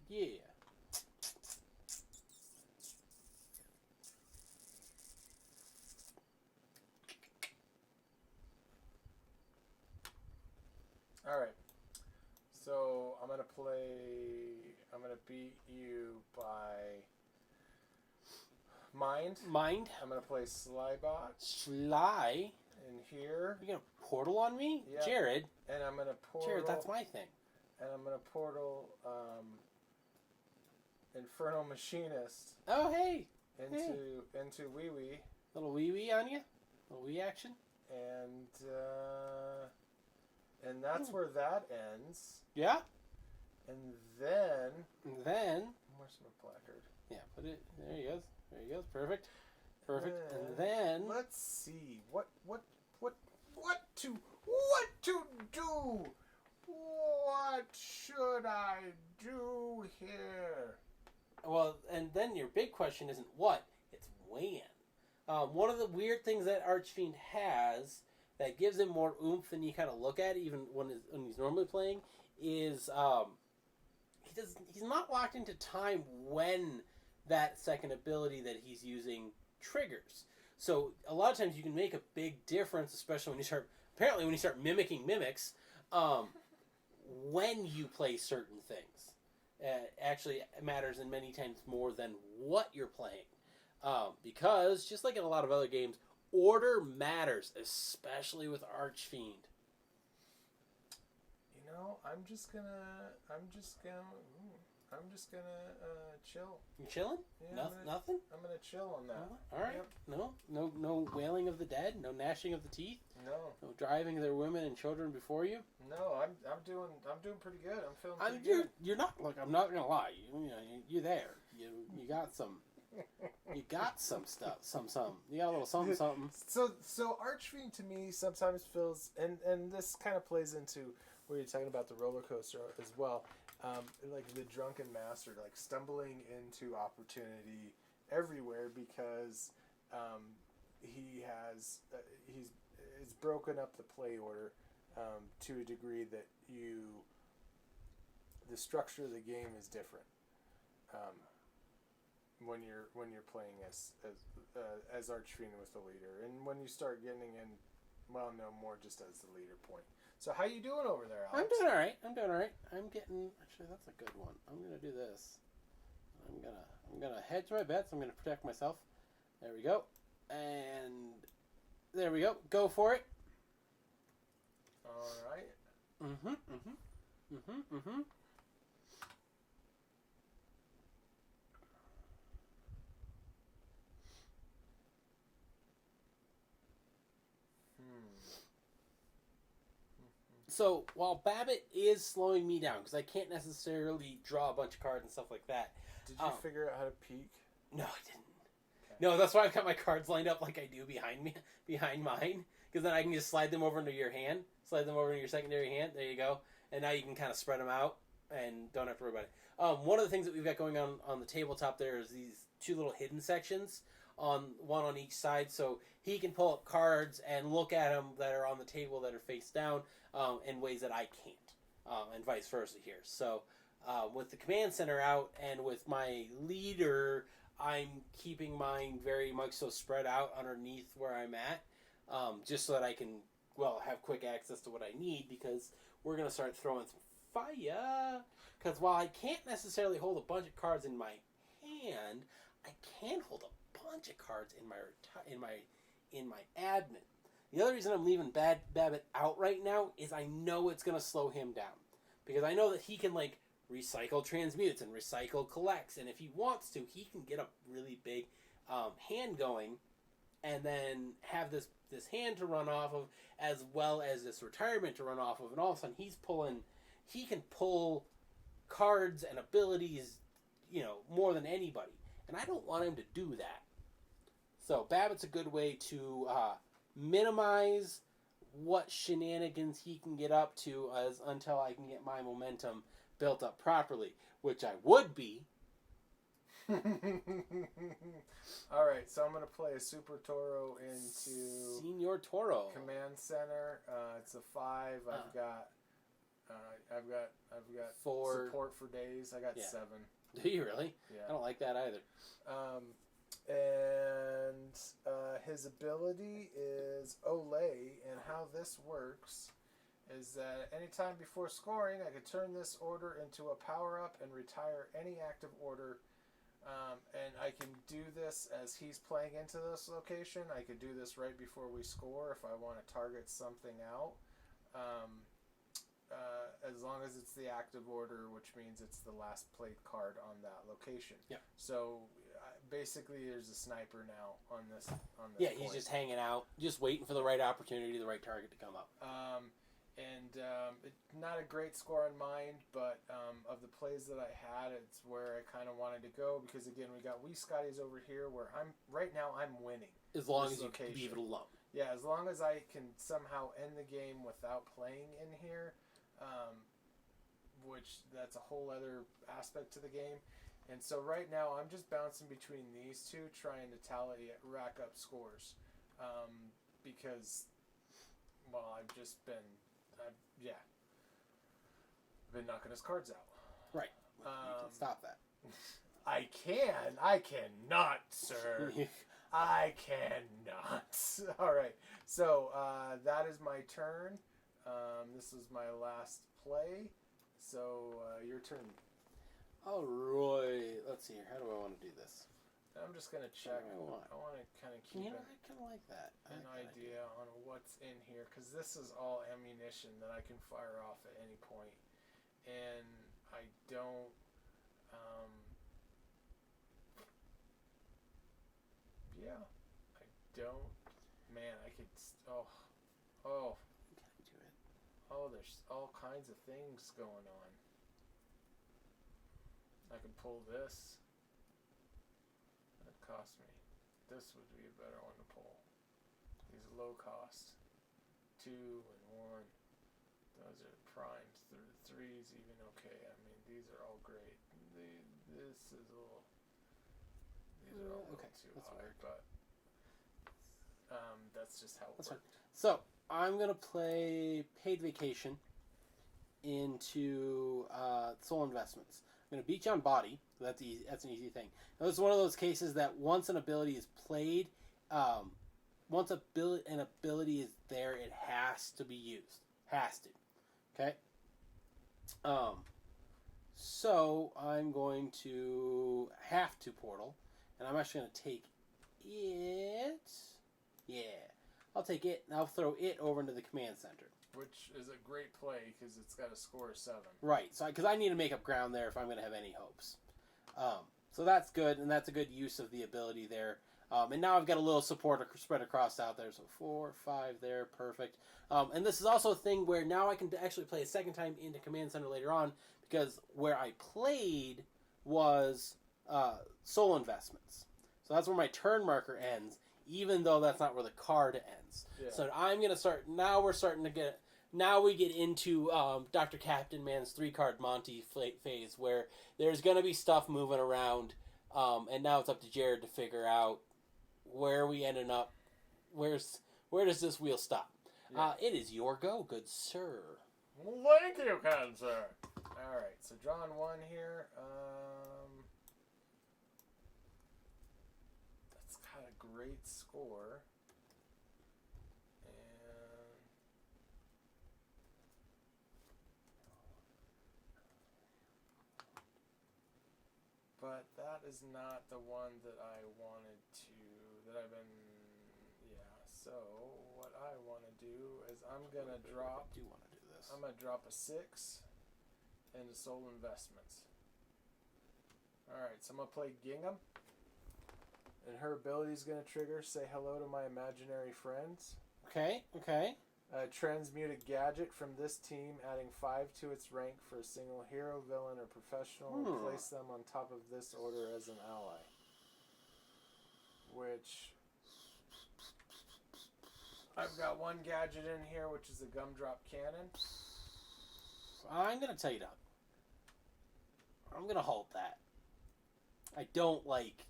Yeah. Alright. So, I'm going to beat you by Mind. I'm going to play Slybot. Sly? In here. You're going to portal on me? Yep. Jared? And I'm going to portal. Jared, that's my thing. And I'm going to portal Infernal Machinist. Oh, hey. Into Wee Wee. Little wee-wee on you? Little wee action? And that's where that ends. Yeah. And then... Where's my placard? Yeah, put it... There he goes. There he goes. Perfect. And then... Let's see. What to do? What should I do here? Well, and then your big question isn't what, it's when. One of the weird things that Archfiend has that gives him more oomph than you kind of look at, even when he's normally playing, is he's not locked into time when that second ability that he's using triggers. So a lot of times you can make a big difference, especially when you start mimicking mimics, when you play certain things. Actually matters in many times more than what you're playing. Because, just like in a lot of other games, order matters, especially with Archfiend. You know, I'm just gonna chill. You chilling? Yeah, Nothing? I'm gonna chill on that. All right. Yep. No wailing of the dead. No gnashing of the teeth. No driving their women and children before you. No, I'm doing pretty good. I'm feeling pretty good. You're not. Look, I'm not gonna lie. You're there. You got some. You got some stuff. Some. You got a little something. So Archfiend to me sometimes feels, and this kind of plays into where you're talking about the roller coaster as well. Like the drunken master, like stumbling into opportunity everywhere because he's broken up the play order to a degree that the structure of the game is different when you're playing as Archfiend with the leader, and when you start getting in, well, no, more just as the leader point. So how you doing over there, Alex? I'm doing all right. I'm getting... Actually, that's a good one. I'm going to do this. I'm gonna hedge my bets. I'm going to protect myself. There we go. And there we go. Go for it. All right. So, while Babbitt is slowing me down, because I can't necessarily draw a bunch of cards and stuff like that. Did you figure out how to peek? No, I didn't. Okay. No, that's why I've got my cards lined up like I do behind mine. Because then I can just slide them over into your hand. Slide them over into your secondary hand. There you go. And now you can kind of spread them out and don't have to worry about it. One of the things that we've got going on the tabletop there is these two little hidden sections. One on each side, so he can pull up cards and look at them that are on the table that are face down in ways that I can't, and vice versa here. So with the command center out and with my leader, I'm keeping mine very much so spread out underneath where I'm at, just so that I can, have quick access to what I need, because we're going to start throwing some fire. Because while I can't necessarily hold a bunch of cards in my hand, I can hold a bunch of cards in my admin. The other reason I'm leaving Babbitt out right now is I know it's going to slow him down, because I know that he can recycle transmutes and recycle collects, and if he wants to, he can get a really big hand going, and then have this hand to run off of, as well as this retirement to run off of, and all of a sudden he can pull cards and abilities, more than anybody, and I don't want him to do that. So Babbitt's a good way to minimize what shenanigans he can get up to until I can get my momentum built up properly, which I would be. All right, so I'm going to play a Super Toro into Senior Toro Command Center. It's a 5. I've got 4 support for days. I got 7. Do you really? Yeah. I don't like that either. And his ability is Olay, and how this works is that anytime before scoring, I could turn this order into a power-up and retire any active order. And I can do this as he's playing into this location. I could do this right before we score if I want to target something out. As long as it's the active order, which means it's the last played card on that location. Yeah. So basically, there's a sniper now on this. Yeah, he's just hanging out, just waiting for the right opportunity, the right target to come up. And not a great score on mine, but of the plays that I had, it's where I kind of wanted to go because again, we got Wee Scotty's over here where I'm winning. As long as you can leave it alone. Yeah, as long as I can somehow end the game without playing in here, which that's a whole other aspect to the game. And so right now I'm just bouncing between these two, trying to rack up scores, because, well, I've been knocking his cards out. Right. You can stop that. I cannot, sir. I cannot. All right. So that is my turn. This is my last play. So your turn. All right. Let's see here. How do I want to do this? I'm just gonna check. I want to kind of keep I kind of like that. an idea on what's in here because this is all ammunition that I can fire off at any point, and I don't. Yeah, I don't. Man, I could. Oh. Do it. Oh, there's all kinds of things going on. I can pull this. That cost me. This would be a better one to pull. These are low cost. 2 and 1. Those are primes. 3's even okay. I mean, these are all great. This is a little. These are all okay. Too that's high, weird. but that's just how it works. So I'm gonna play Paid Vacation into Soul Investments. I'm gonna beat you on body. That's easy. That's an easy thing. Now, this is one of those cases that once an ability is played, once an ability is there, it has to be used. Has to. Okay. So I'm going to have to portal, and I'm actually going to take it. Yeah, I'll take it, and I'll throw it over into the command center. Which is a great play because it's got a score of 7. Right, so because I need to make up ground there if I'm going to have any hopes. So that's good, and that's a good use of the ability there. And now I've got a little support spread across out there, so 4, 5 there, perfect. And this is also a thing where now I can actually play a second time into command center later on because where I played was Soul Investments. So that's where my turn marker ends, even though that's not where the card ends. Yeah. So I'm going to start, now we get into Dr. Captain Man's 3-card Monty phase where there's going to be stuff moving around, and now it's up to Jared to figure out where we ended up. Where does this wheel stop? Yeah. It is your go, good sir. Thank you, kind sir. All right, so drawing 1 here. That's got a great score. But that is not the one that I wanted to, so what I want to do is I'm going to drop, I do want to do this. I'm going to drop a 6 into Soul Investments. Alright, so I'm going to play Gingham, and her ability is going to trigger, say hello to my imaginary friends. Okay. Transmute a gadget from this team, adding 5 to its rank for a single hero, villain, or professional, and place them on top of this order as an ally. Which, I've got 1 gadget in here, which is a gumdrop cannon. I'm going to tell you, Doug. I'm going to halt that. I don't like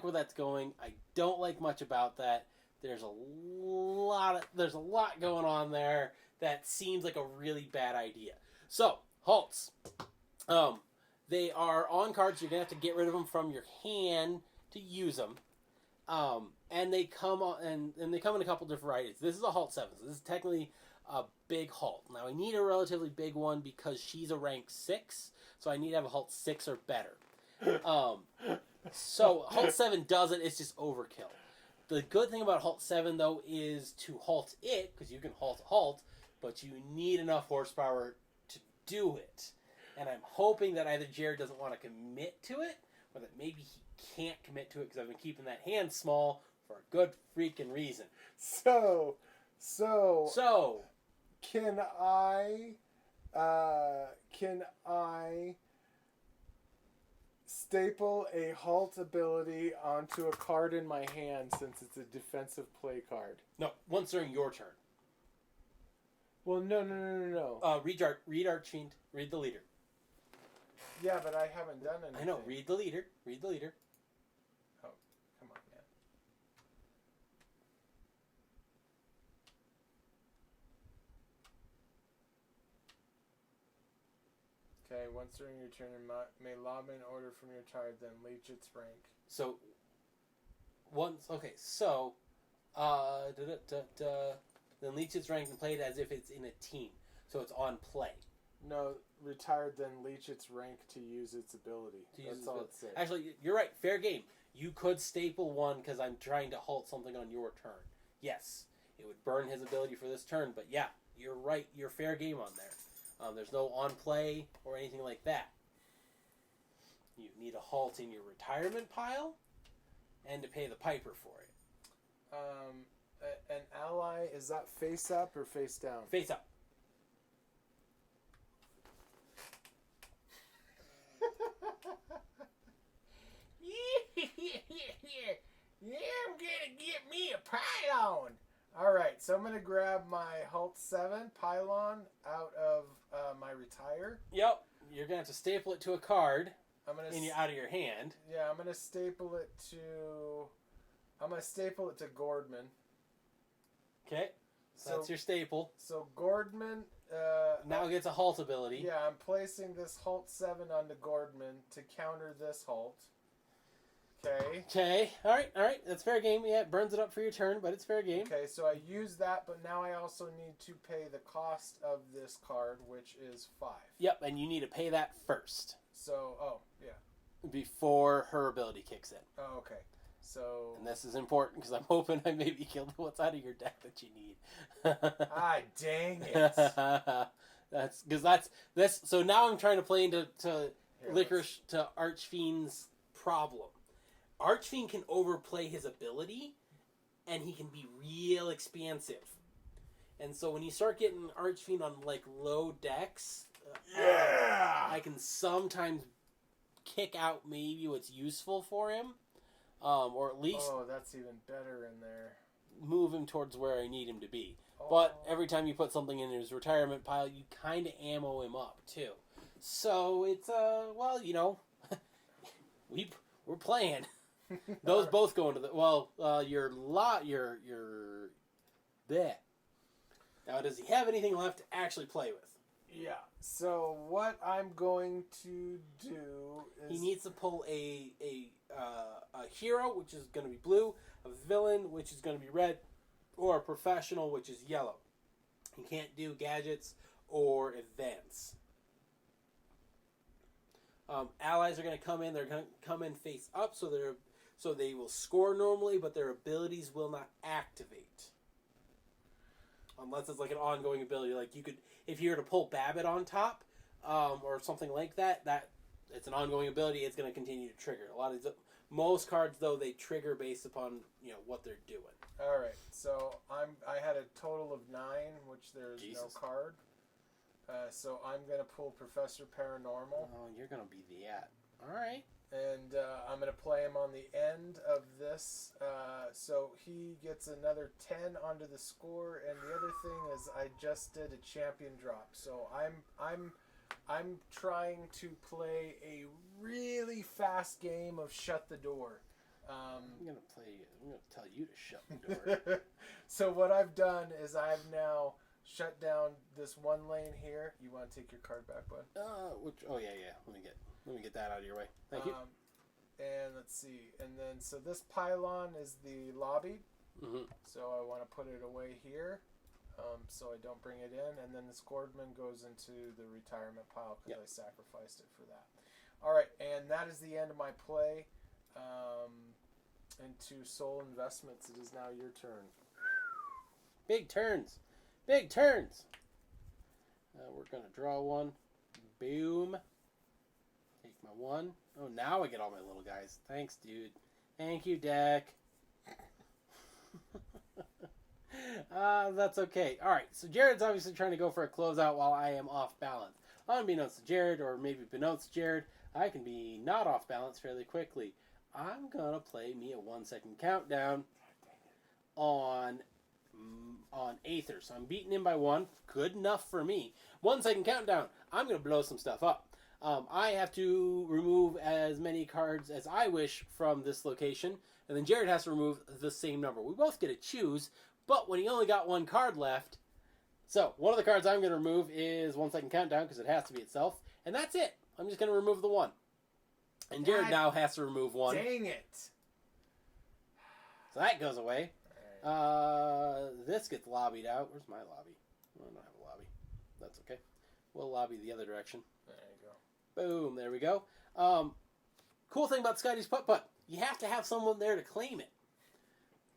where that's going. I don't like much about that. There's a lot going on there that seems like a really bad idea. So, halts. They are on cards. You're going to have to get rid of them from your hand to use them. And they come on, and they come in a couple different varieties. This is a halt 7. So this is technically a big halt. Now, I need a relatively big one because she's a rank 6. So I need to have a halt 6 or better. So halt 7 does it. It's just overkill. The good thing about halt 7, though, is to halt it, because you can halt, but you need enough horsepower to do it. And I'm hoping that either Jared doesn't want to commit to it, or that maybe he can't commit to it, because I've been keeping that hand small for a good freaking reason. So, Can I staple a halt ability onto a card in my hand since it's a defensive play card? No, once during your turn. Well, no. Read Archfiend. Read the leader. Yeah, but I haven't done anything. I know. Read the leader. Read the leader. Oh, come on, man. Okay, once during your turn, may lob an order from your card, then leech its rank. So, once... Okay, so... then leech its rank and play it as if it's in a team. So it's on play. No, retired, then leech its rank to use its ability. That's all it said. Actually, you're right. Fair game. You could staple one because I'm trying to halt something on your turn. Yes, it would burn his ability for this turn, but yeah, you're right. You're fair game on there. There's no on play or anything like that. You need a halt in your retirement pile and to pay the piper for it. An ally, is that face up or face down? Face up. Yeah, I'm gonna get me a pylon. Alright, so I'm gonna grab my Halt 7 pylon out of my retire. Yep. You're gonna have to staple it to a card I'm gonna out of your hand. Yeah, I'm gonna staple it to Gordman. Okay. So that's your staple. So Gordman now gets a halt ability. Yeah, I'm placing this Halt 7 onto Gordman to counter this Halt. Okay. Okay. All right. That's fair game. Yeah, it burns it up for your turn, but it's fair game. Okay, so I use that, but now I also need to pay the cost of this card, which is 5. Yep, and you need to pay that first. So, yeah. Before her ability kicks in. Oh, okay. So... And this is important because I'm hoping I maybe killed what's out of your deck that you need. Dang it. That's so now I'm trying to play into Licorice to Archfiend's problem. Archfiend can overplay his ability, and he can be real expansive. And so when you start getting Archfiend on like low decks, I can sometimes kick out maybe what's useful for him, or at least that's even better in there. Move him towards where I need him to be. But every time you put something in his retirement pile, you kind of ammo him up too. So it's we're playing. Those both go into the your there. Now, does he have anything left to actually play with? Yeah. So what I'm going to do is he needs to pull a hero, which is going to be blue, a villain, which is going to be red, or a professional, which is yellow. He can't do gadgets or events. Allies are going to come in. They're going to come in face up, so they will score normally, but their abilities will not activate. Unless it's like an ongoing ability. Like you could, if you were to pull Babbitt on top, or something like that, it's an ongoing ability. It's going to continue to trigger. Most cards though, they trigger based upon what they're doing. All right, so I had a total of 9, which there's no card. So I'm gonna pull Professor Paranormal. Oh, you're gonna be the all right. And I'm going to play him on the end of this. So he gets another 10 onto the score. And the other thing is I just did a champion drop. So I'm trying to play a really fast game of Shut the Door. I'm going to tell you to shut the door. So what I've done is I've now shut down this one lane here. You want to take your card back, bud? Yeah. Let me get that out of your way. Thank you. And let's see. And then, so this pylon is the lobby. Mm-hmm. So I want to put it away here so I don't bring it in. And then this Gordman goes into the retirement pile because I sacrificed it for that. All right. And that is the end of my play. Into Soul Investments, it is now your turn. Big turns. Big turns. We're going to draw one. Boom. Take my 1. Oh, now I get all my little guys. Thanks, dude. Thank you, deck. That's okay. All right, so Jared's obviously trying to go for a closeout while I am off balance. Unbeknownst to Jared, or maybe beknownst to Jared, I can be not off balance fairly quickly. I'm gonna play me a 1 second countdown on Aether, so I'm beating him by 1. Good enough for me. 1 second countdown. I'm gonna blow some stuff up. I have to remove as many cards as I wish from this location, and then Jared has to remove the same number. We both get to choose, but when he only got 1 card left, so one of the cards I'm going to remove is 1 second countdown because it has to be itself, and that's it. I'm just going to remove the 1. And Jared now has to remove 1. Dang it. So that goes away. This gets lobbied out. Where's my lobby? I don't have a lobby. That's okay. We'll lobby the other direction. There you go. Boom, there we go. Cool thing about Scotty's Putt-Putt, you have to have someone there to claim it.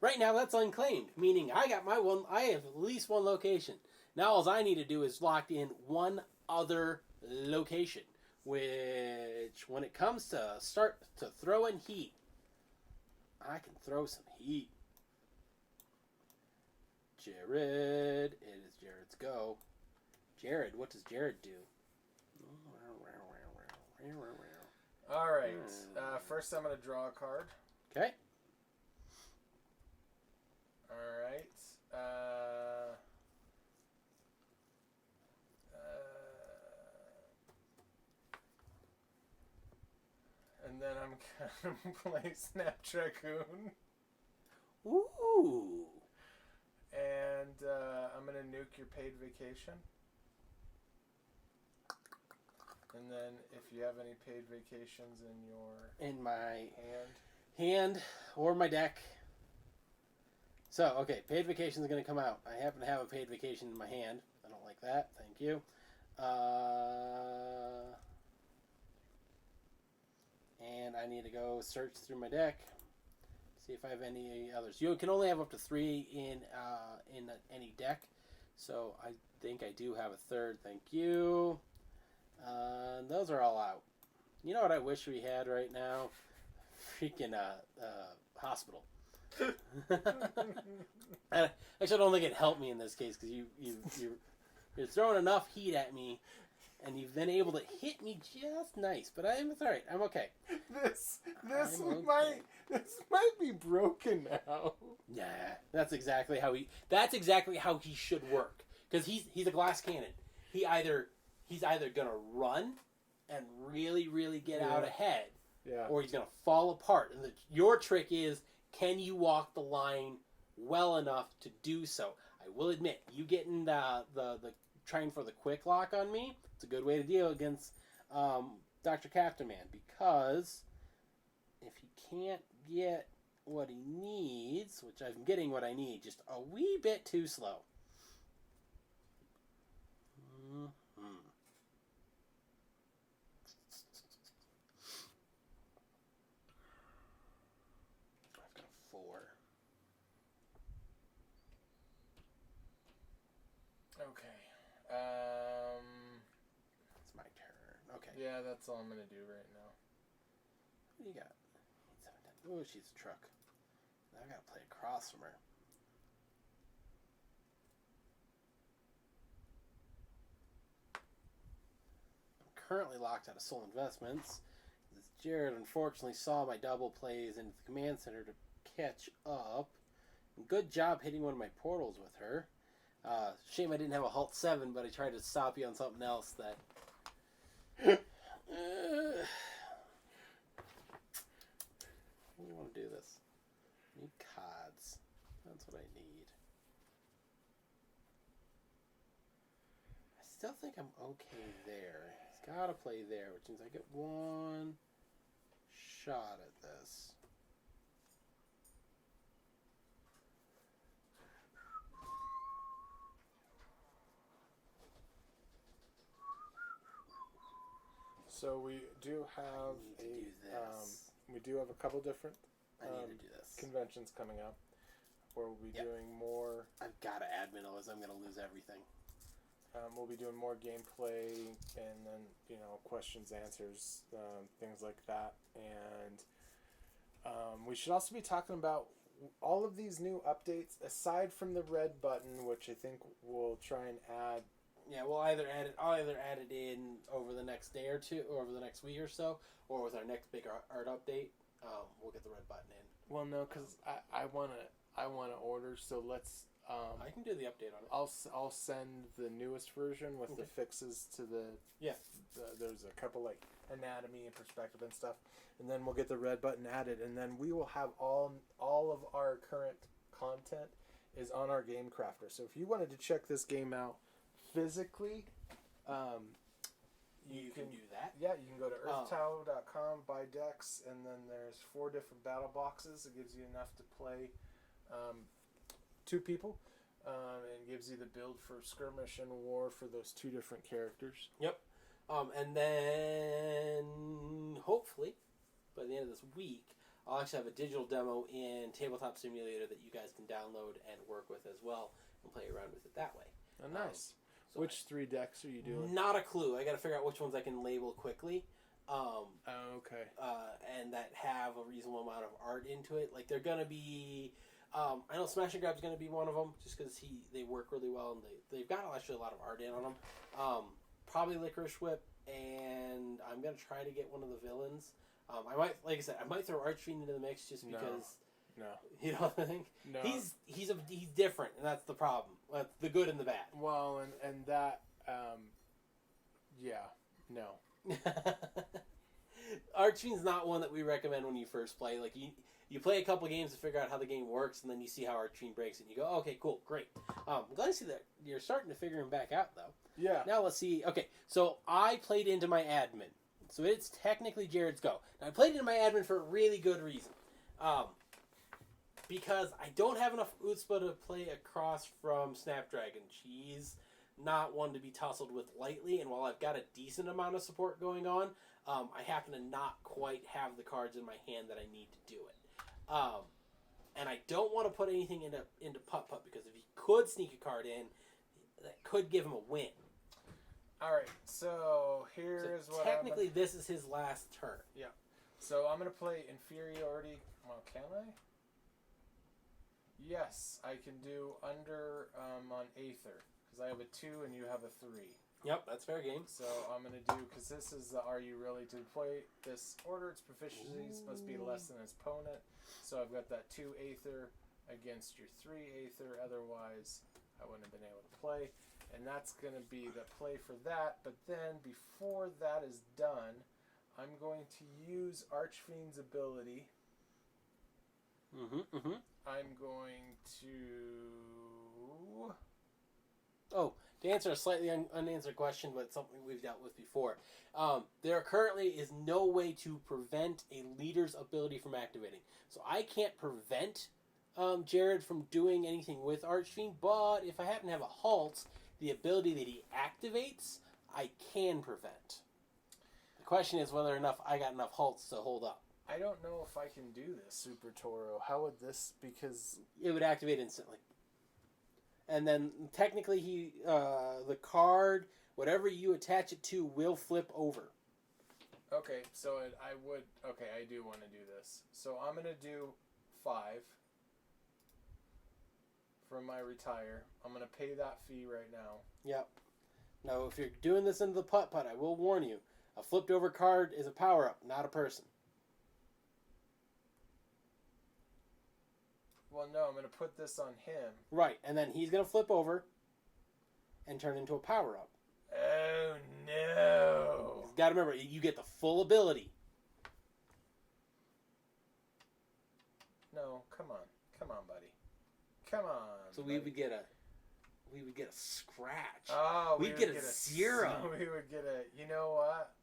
Right now, that's unclaimed, meaning I got my 1, I have at least 1 location. Now all I need to do is lock in 1 other location, which when it comes to start to throw in heat, I can throw some heat. Jared, it is Jared's go. Jared, what does Jared do? All right. First, I'm going to draw a card. Okay. All right. And then I'm going to play Snap Dragoon. Ooh. And I'm going to nuke your paid vacation. And then if you have any paid vacations in my hand or my deck. So, okay, paid vacation is going to come out. I happen to have a paid vacation in my hand. I don't like that. Thank you. And I need to go search through my deck, see if I have any others. You can only have up to 3 in any deck. So I think I do have a 3rd. Thank you. Those are all out. You know what I wish we had right now? Freaking hospital. Actually, I don't think it helped me in this case because you're throwing enough heat at me, and you've been able to hit me just nice. But it's all right. I'm okay. This might be broken now. Yeah, that's exactly how he should work because he's a glass cannon. He's either gonna run and really get out ahead, or he's gonna fall apart. And your trick is, can you walk the line well enough to do so? I will admit, you getting the trying for the quick lock on me, it's a good way to deal against Dr. Captain Man, because if he can't get what he needs, which I'm getting what I need, just a wee bit too slow. I've got 4. Okay. It's my turn. Okay. Yeah, that's all I'm gonna do right now. What do you got? Oh, she's a truck. Now I gotta play across from her. I'm currently locked out of Soul Investments. Jared unfortunately saw my double plays into the command center to catch up. Good job hitting one of my portals with her. Shame I didn't have a Halt 7, but I tried to stop you on something else that... How do you want to do this? I need cards. That's what I need. I still think I'm okay there. He's got to play there, which means I get 1 shot at this. So we do have we do have a couple different conventions coming up where we'll be doing more. I've got to admin, otherwise I'm going to lose everything. We'll be doing more gameplay and then questions, answers, things like that, and we should also be talking about all of these new updates, aside from the red button, which I think we'll try and add. Yeah, I'll either add it in over the next day or two, or over the next week or so, or with our next big art update, we'll get the red button in. Well, no, because I wanna order. So let's. I can do the update on it. I'll send the newest version with the fixes to the. Yeah. There's a couple like anatomy and perspective and stuff, and then we'll get the red button added, and then we will have all of our current content is on our Game Crafter. So if you wanted to check this game out physically, you can do that. Yeah, you can go to earthtau.com, buy decks, and then there's 4 different battle boxes. It gives you enough to play 2 people, and gives you the build for skirmish and war for those 2 different characters. Yep. And then hopefully by the end of this week, I'll actually have a digital demo in Tabletop Simulator that you guys can download and work with as well, and play around with it that way. Oh, nice. So which 3 decks are you doing? Not a clue. I got to figure out which ones I can label quickly. Okay. And that have a reasonable amount of art into it. Like, they're going to be... I know Smash and Grab's going to be one of them, just because they work really well, and they've got actually a lot of art in on them. Probably Licorice Whip, and I'm going to try to get one of the villains. I might, like I said, I might throw Archfiend into the mix just because... No. You know what I think? No. He's different, and that's the problem. That's the good and the bad. Well, and that, yeah, no. Archfiend's not one that we recommend when you first play. Like, you play a couple games to figure out how the game works, and then you see how Archfiend breaks it, and you go, okay, cool, great. I'm glad to see that you're starting to figure him back out, though. Yeah. Now let's see. Okay, so I played into my admin. So it's technically Jared's go. Now, I played into my admin for a really good reason. Because I don't have enough Utspa to play across from Snapdragon. She's not one to be tussled with lightly, and while I've got a decent amount of support going on, I happen to not quite have the cards in my hand that I need to do it. And I don't want to put anything into Putt-Putt, because if he could sneak a card in, that could give him a win. Alright, so here's what technically this is his last turn. Yeah. So I'm going to play Inferiority. Well, can I? Yes, I can do under on Aether, because I have a 2 and you have a 3. Yep, that's fair game. So I'm going to do, because this is the Are You Really to play this order, its proficiencies must be less than its opponent. So I've got that 2 Aether against your 3 Aether, otherwise I wouldn't have been able to play. And that's going to be the play for that, but then before that is done, I'm going to use Archfiend's ability. I'm going to... Oh, to answer a slightly unanswered question, but something we've dealt with before. There currently is no way to prevent a leader's ability from activating. So I can't prevent Jared from doing anything with Archfiend, but if I happen to have a halt, the ability that he activates, I can prevent. The question is whether or not I got enough halts to hold up. I don't know if I can do this, Super Toro. How would this, because... It would activate instantly. And then, technically, the card, whatever you attach it to, will flip over. Okay, so I do want to do this. So I'm going to do 5 from my retire. I'm going to pay that fee right now. Yep. Now, if you're doing this into the putt-putt, I will warn you, a flipped over card is a power-up, not a person. Well, no, I'm going to put this on him. Right, and then he's going to flip over and turn into a power-up. Oh, no. You've got to remember, you get the full ability. No, come on. Come on, buddy. Come on. So buddy. we would get a scratch. Oh, we'd get a 0. We would get a, you know what?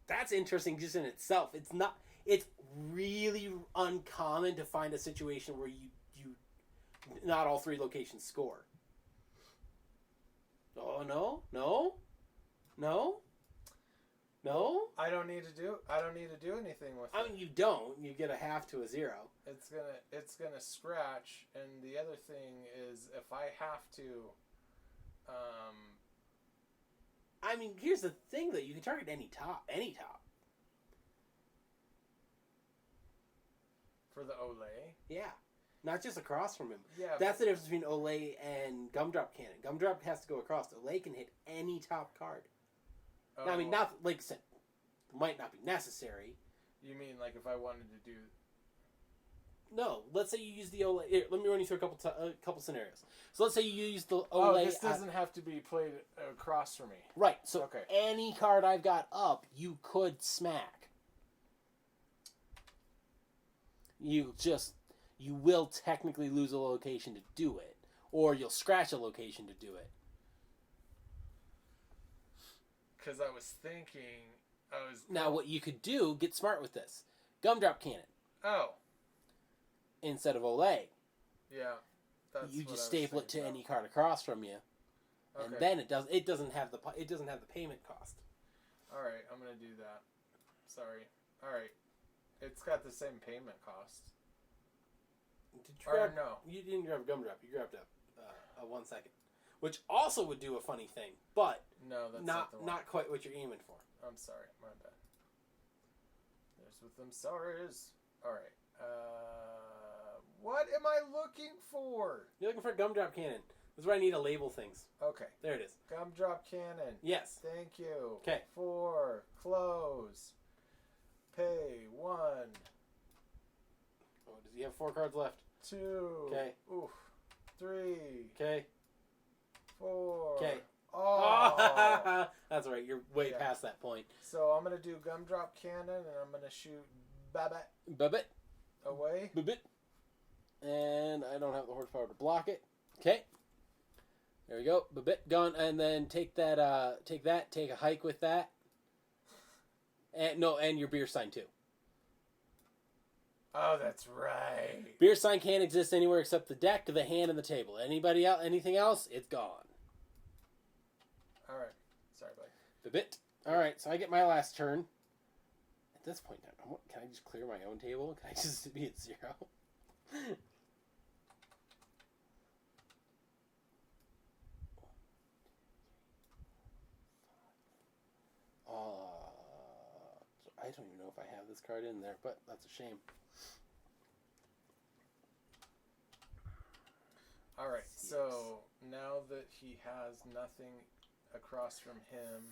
That's interesting just in itself. It's really uncommon to find a situation where you not all 3 locations score. Oh, no. I don't need to do anything with it. I mean, you don't. You get a half to a 0. It's gonna scratch, and the other thing is if I have to, I mean, here's the thing, though. You can target any top. For the Olay. Yeah. not just across from him. Yeah, That's the difference between Olay and Gumdrop Cannon. Gumdrop has to go across. Olay can hit any top card. Oh. Now, I mean, not like I said, might not be necessary. You mean like if I wanted to do? No, let's say you use the Olay. Here, let me run you through a couple scenarios. So let's say you use the Olay. Oh, this doesn't have to be played across from me. Right. So okay. Any card I've got up, you could smack. You will technically lose a location to do it, or you'll scratch a location to do it. Because I was thinking, Now what you could do, get smart with this. Gumdrop Cannon. Oh. Instead of Olay. Yeah. That's you what just I was staple it to thinking any card across from you, Okay. and then it doesn't have the payment cost. All right, I'm gonna do that. Sorry. All right, it's got the same payment cost. Did you grab, no? You didn't grab Gumdrop. You grabbed a 1 second, which also would do a funny thing, but No, that's not the one. not quite what you're aiming for. I'm sorry, my bad. There's with them sorries. All right. What am I looking for? You're looking for a Gumdrop Cannon. This is where I need to label things. Okay. There it is. Gumdrop Cannon. Yes. Thank you. Okay. 4. Close. Pay 1. Oh, does he have 4 cards left? 2. Okay. Oof. 3. Okay. 4. Okay. Oh. That's right. You're way Yeah. past that point. So I'm gonna do Gumdrop Cannon, and I'm gonna shoot Babette Bubbit. away. Bubbit. And I don't have the horsepower to block it. Okay. There we go. Bubbit gone. And then take that. Take a hike with that. And your beer sign too. Oh, that's right. Beer sign can't exist anywhere except the deck, the hand, and the table. Anybody else? Anything else? It's gone. All right. Sorry, buddy. Bubbit. All right. So I get my last turn. At this point, can I just clear my own table? Can I just be at 0? I don't even know if I have this card in there, but that's a shame. All right. So now that he has nothing across from him,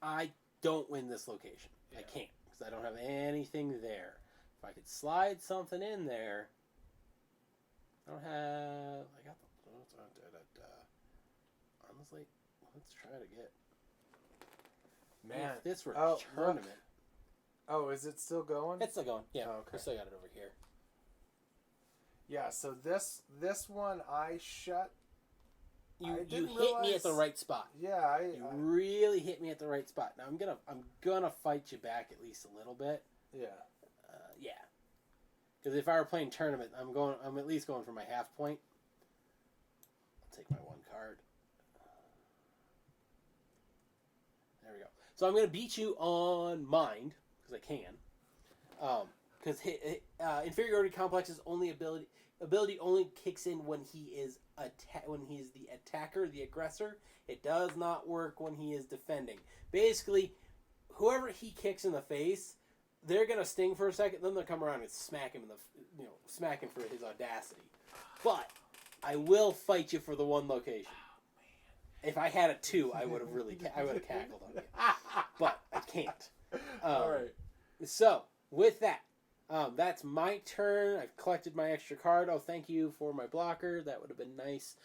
I don't win this location. Yeah. I can't because I don't have anything there. If I could slide something in there, I don't have. I got the. Honestly, let's try to get. man, If this were a oh, tournament. look. Oh, is it still going? It's still going. Yeah, Oh, okay. we still got it over here. Yeah. So this one I shut. You I hit didn't me at realize- the right spot. Yeah, You really hit me at the right spot. Now I'm gonna fight you back at least a little bit. yeah. Yeah. Because if I were playing tournament, I'm at least going for my half point. I'll take my 1 card. There we go. So I'm going to beat you on mind, because I can. Because inferiority complex's only ability only kicks in when he is the attacker, the aggressor. It does not work when he is defending. Basically, whoever he kicks in the face, they're gonna sting for a second, then they'll come around and smack him smack him for his audacity. But I will fight you for the 1 location. If I had a 2, I would have cackled on you. But I can't. All right. So with that, that's my turn. I've collected my extra card. Oh, thank you for my blocker. That would have been nice.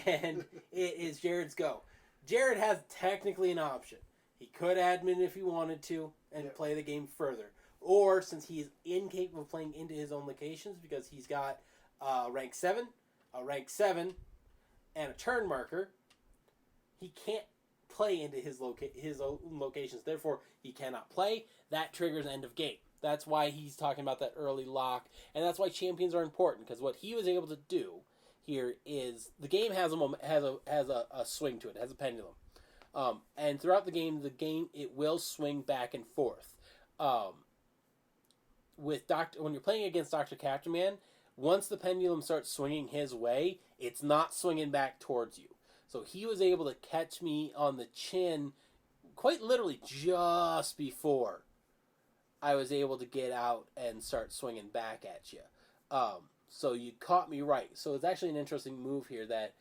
And it is Jared's go. Jared has technically an option. He could admin if he wanted to and play the game further. Or, since he is incapable of playing into his own locations because he's got rank 7, a rank 7, and a turn marker, he can't play into his own locations. Therefore, he cannot play. That triggers end of game. That's why he's talking about that early lock, and that's why champions are important, because what he was able to do here is the game has a swing to it. It has a pendulum. And throughout the game, it will swing back and forth. When you're playing against Dr. Captain, once the pendulum starts swinging his way, it's not swinging back towards you. So he was able to catch me on the chin, quite literally just before I was able to get out and start swinging back at you. So you caught me right. So it's actually an interesting move here that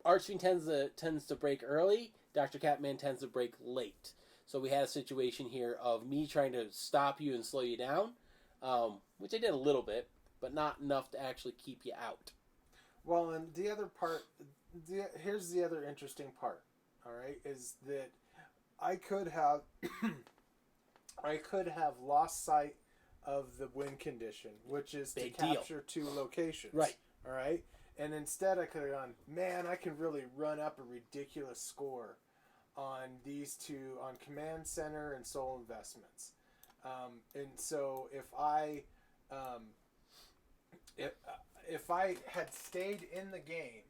Archfiend tends to break early. Dr. Catman tends to break late. So we had a situation here of me trying to stop you and slow you down, which I did a little bit, but not enough to actually keep you out. Well, and the other part, here's the other interesting part, all right, is that I could have lost sight of the win condition, which is Big to deal. capture 2 locations. Right. All right? And instead I could have gone, man, I can really run up a ridiculous score on these 2, on Command Center and Soul Investments. And so if I had stayed in the game,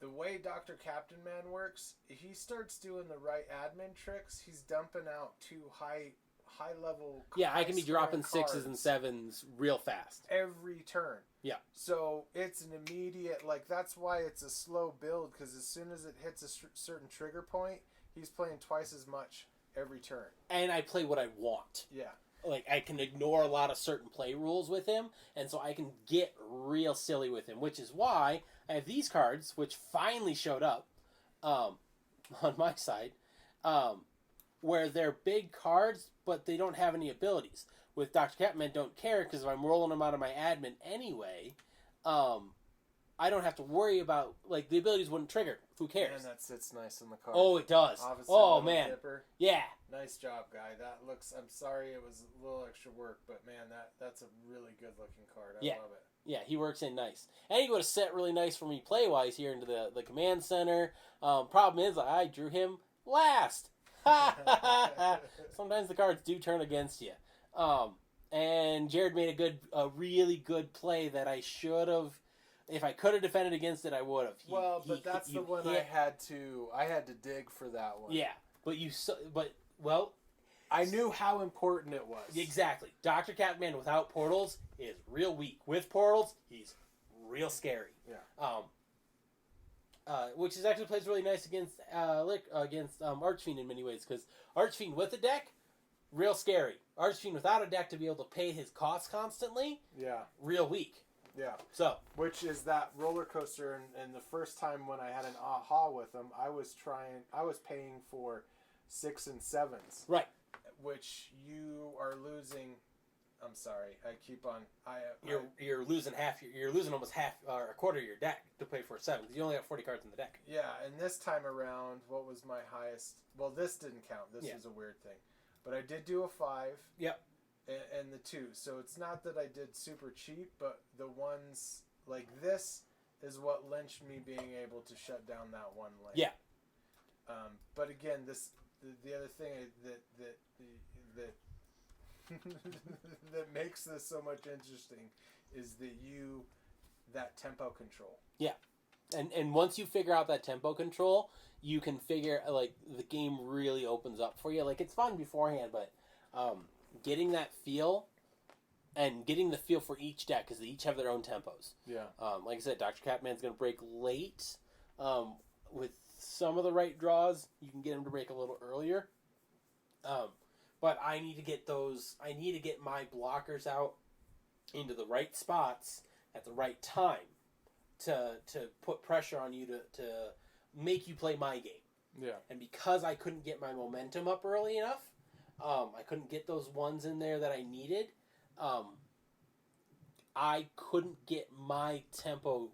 the way Dr. Captain Man works, if he starts doing the right admin tricks, he's dumping out 2 high level. Yeah, I can be dropping 6s and 7s real fast every turn. Yeah. So it's an immediate, like, that's why it's a slow build, because as soon as it hits a certain trigger point, he's playing twice as much every turn. And I play what I want. Yeah. Like, I can ignore a lot of certain play rules with him, and so I can get real silly with him, which is why I have these cards, which finally showed up on my side, where they're big cards, but they don't have any abilities. With Dr. Catman, don't care, because if I'm rolling them out of my admin anyway, I don't have to worry about, like, the abilities wouldn't trigger. Who cares? And that sits nice in the card. Oh, it does. Officer Oh, man. Dipper. Yeah. Nice job, guy. That looks, I'm sorry it was a little extra work, but man, that's a really good looking card. I love it. Yeah, he works in nice. And he would have set really nice for me play-wise here into the command center. Problem is, I drew him last. Sometimes the cards do turn against you. And Jared made a really good play that I should have. If I could have defended against it, I would have. But that's the one I had to dig for that one. Yeah, well, I knew how important it was. Exactly. Dr. Catman without portals is real weak. With portals, he's real scary. Yeah. Which is actually plays really nice against Archfiend in many ways, because Archfiend with a deck, real scary. Archfiend without a deck to be able to pay his costs constantly, real weak. Yeah. So, which is that roller coaster, and the first time when I had an aha with him, I was paying for 6 and 7s. Right. Which you are losing. I'm sorry. I keep on. You're losing you're losing almost half or a quarter of your deck to pay for a 7. You only have 40 cards in the deck. Yeah, and this time around, what was my highest? Well, this didn't count. This was a weird thing, but I did do a 5. Yep. And the 2. So it's not that I did super cheap, but the ones like this is what lynched me being able to shut down that one lane. Yeah. But again, the other thing that that makes this so much interesting is that tempo control. Yeah. And once you figure out that tempo control, you can figure, like, the game really opens up for you. Like, it's fun beforehand, but getting that feel and getting the feel for each deck, because they each have their own tempos. Yeah. Like I said, Dr. Catman's going to break late. With some of the right draws, you can get him to break a little earlier. But I need to get my blockers out into the right spots at the right time to put pressure on you to make you play my game. Yeah. And because I couldn't get my momentum up early enough, I couldn't get those ones in there that I needed. I couldn't get my tempo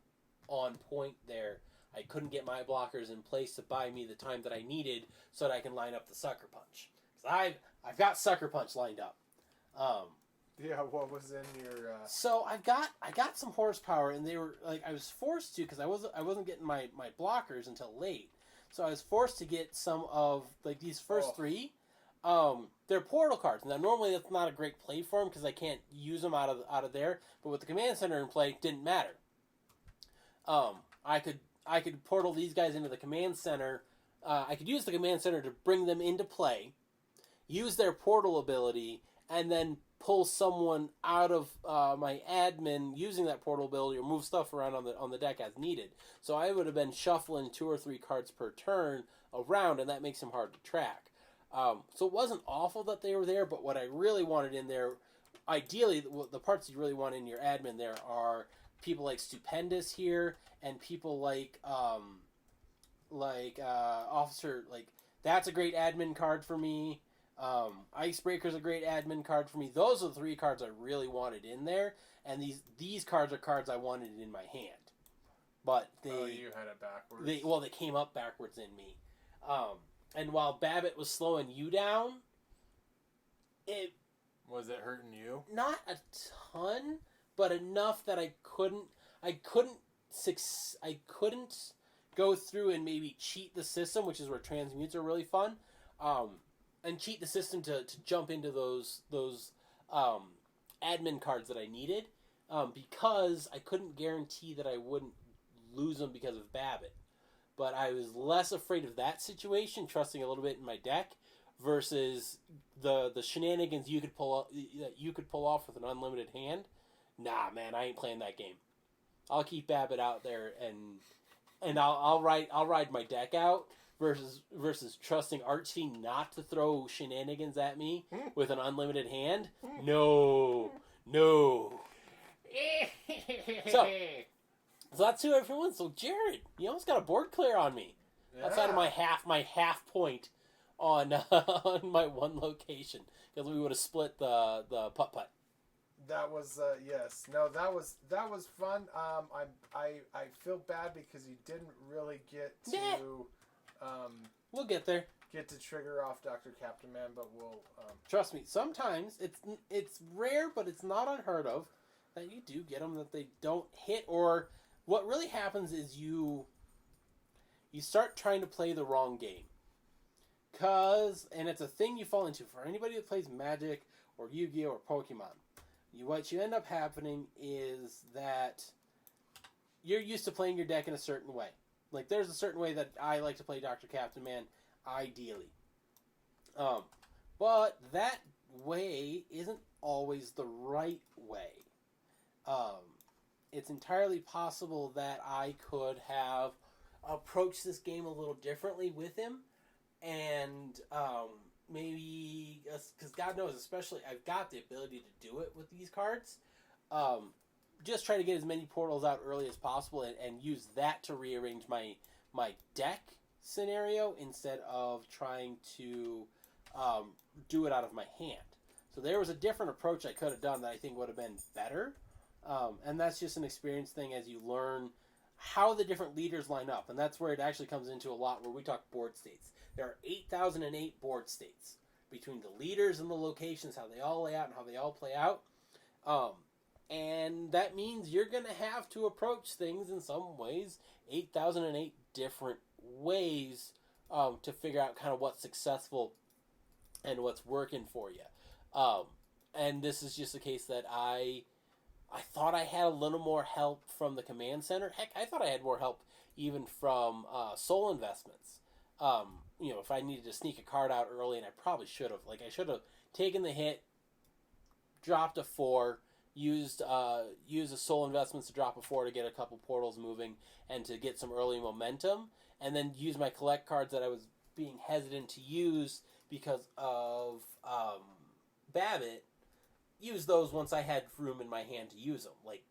on point there. I couldn't get my blockers in place to buy me the time that I needed so that I can line up the Sucker Punch. 'Cause I've got Sucker Punch lined up. Yeah, what was in your? So I got some horsepower, and they were like I was forced to, because I wasn't getting my blockers until late. So I was forced to get some of, like, these first 3. They're portal cards. Now normally that's not a great play for them because I can't use them out of there. But with the command center in play, it didn't matter. I could portal these guys into the command center. I could use the command center to bring them into play, use their portal ability, and then pull someone out of my admin using that portal ability, or move stuff around on the deck as needed. So I would have been shuffling 2 or 3 cards per turn around, and that makes them hard to track. So it wasn't awful that they were there, but what I really wanted in there ideally, the parts you really want in your admin there are people like Stupendous here, and people like Officer, like, that's a great admin card for me. Icebreaker's a great admin card for me. Those are the 3 cards I really wanted in there, and these cards are cards I wanted in my hand. But you had it backwards. They came up backwards in me. And while Babbitt was slowing you down, was it hurting you? Not a ton, but enough that I couldn't go through and maybe cheat the system, which is where transmutes are really fun. And cheat the system to jump into those admin cards that I needed, because I couldn't guarantee that I wouldn't lose them because of Babbitt. But I was less afraid of that situation, trusting a little bit in my deck, versus the shenanigans you could pull off with an unlimited hand. Nah, man, I ain't playing that game. I'll keep Babbitt out there, and I'll ride my deck out. Versus trusting Archie not to throw shenanigans at me with an unlimited hand. No. So that's who everyone. So Jared, you almost got a board clear on me. Yeah. Outside of my half point on my one location, because we would have split the putt. That was yes. No, that was fun. I feel bad because you didn't really get to. We'll get there. Get to trigger off Dr. Captain Man, but we'll... Trust me, sometimes it's rare, but it's not unheard of that you do get them that they don't hit, or what really happens is you start trying to play the wrong game. And it's a thing you fall into for anybody that plays Magic or Yu-Gi-Oh! Or Pokemon. What you end up happening is that you're used to playing your deck in a certain way. Like, there's a certain way that I like to play Dr. Captain Man, ideally. But that way isn't always the right way. It's entirely possible that I could have approached this game a little differently with him. And maybe, because God knows, especially, I've got the ability to do it with these cards. Just try to get as many portals out early as possible and use that to rearrange my deck scenario instead of trying to do it out of my hand. So there was a different approach I could have done that I think would have been better. And that's just an experience thing as you learn how the different leaders line up. And that's where it actually comes into a lot where we talk board states. There are 8,008 board states between the leaders and the locations, how they all lay out and how they all play out. And that means you're going to have to approach things in some ways 8,008 different ways to figure out kind of what's successful and what's working for you. And this is just a case that I thought I had a little more help from the command center. Heck, I thought I had more help even from Soul Investments. If I needed to sneak a card out early, and I probably should have. Like, I should have taken the hit, dropped a 4, used a Soul Investments to drop a 4 to get a couple portals moving and to get some early momentum, and then use my collect cards that I was being hesitant to use because of Babbitt. Use those once I had room in my hand to use them. Like,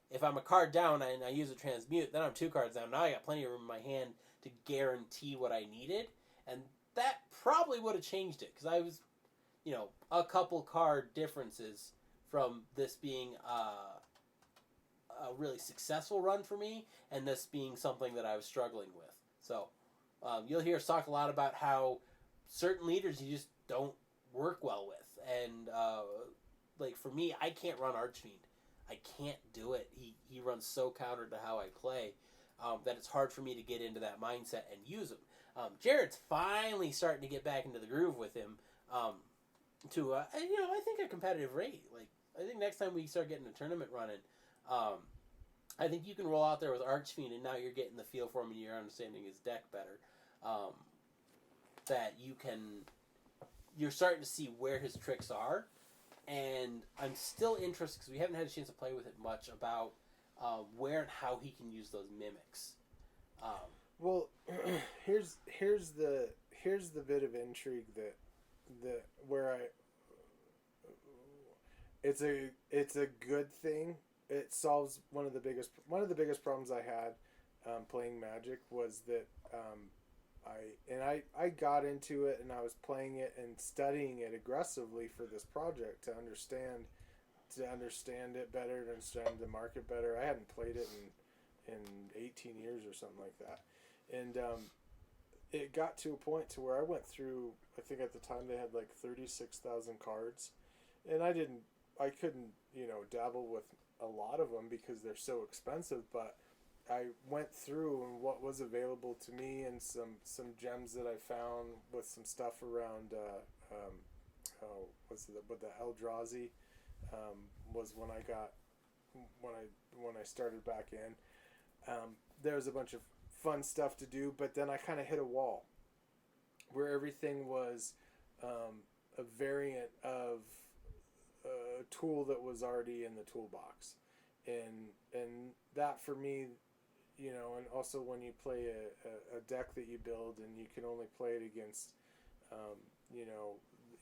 if I'm a card down and I use a transmute, then I'm 2 cards down. Now I got plenty of room in my hand to guarantee what I needed, and that probably would have changed it, because I was, a couple card differences from this being a really successful run for me, and this being something that I was struggling with. So, you'll hear us talk a lot about how certain leaders you just don't work well with, and like for me, I can't run Archfiend. I can't do it. He runs so counter to how I play that it's hard for me to get into that mindset and use him. Jared's finally starting to get back into the groove with him to I think a competitive rate. Like, I think next time we start getting a tournament running, I think you can roll out there with Archfiend, and now you're getting the feel for him and you're understanding his deck better. That you're starting to see where his tricks are, and I'm still interested, because we haven't had a chance to play with it much, about where and how he can use those mimics. Well, here's the bit of intrigue that where it's a good thing. It solves one of the biggest problems I had playing Magic was that I got into it and I was playing it and studying it aggressively for this project to understand it better, to understand the market better. I hadn't played it in 18 years or something like that, and it got to a point to where I went through. I think at the time they had like 36,000 cards, and I couldn't dabble with a lot of them because they're so expensive, but I went through and what was available to me and some gems that I found with some stuff around what's it with the Eldrazi was when I started back in. There was a bunch of fun stuff to do, but then I kind of hit a wall where everything was a variant of a tool that was already in the toolbox, and that for me, and also when you play a deck that you build and you can only play it against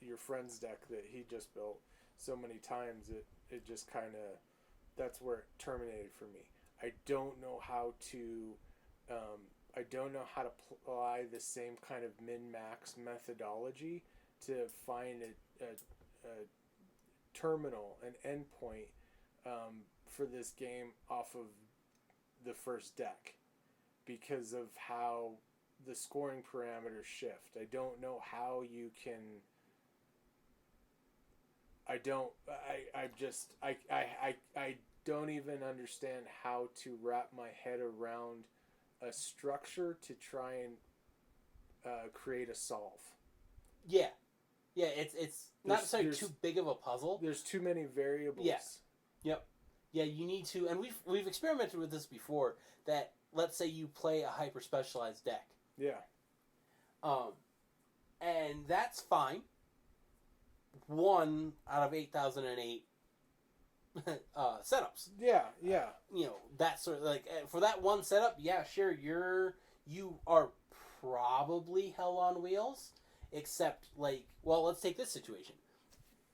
your friend's deck that he just built so many times, it just kind of, that's where it terminated for me. I don't know how to apply the same kind of min-max methodology to find a terminal, an endpoint for this game off of the first deck because of how the scoring parameters shift. I don't know how you can. I don't even understand how to wrap my head around a structure to try and create a solve. Yeah, it's not necessarily too big of a puzzle. There's too many variables. Yeah. Yep. Yeah, you need to, and we've experimented with this before. That let's say you play a hyper specialized deck. Yeah. And that's fine. 1 out of 8,008 setups. Yeah. That sort of, like, for that one setup, yeah, sure, you are probably hell on wheels, except, like, well, let's take this situation.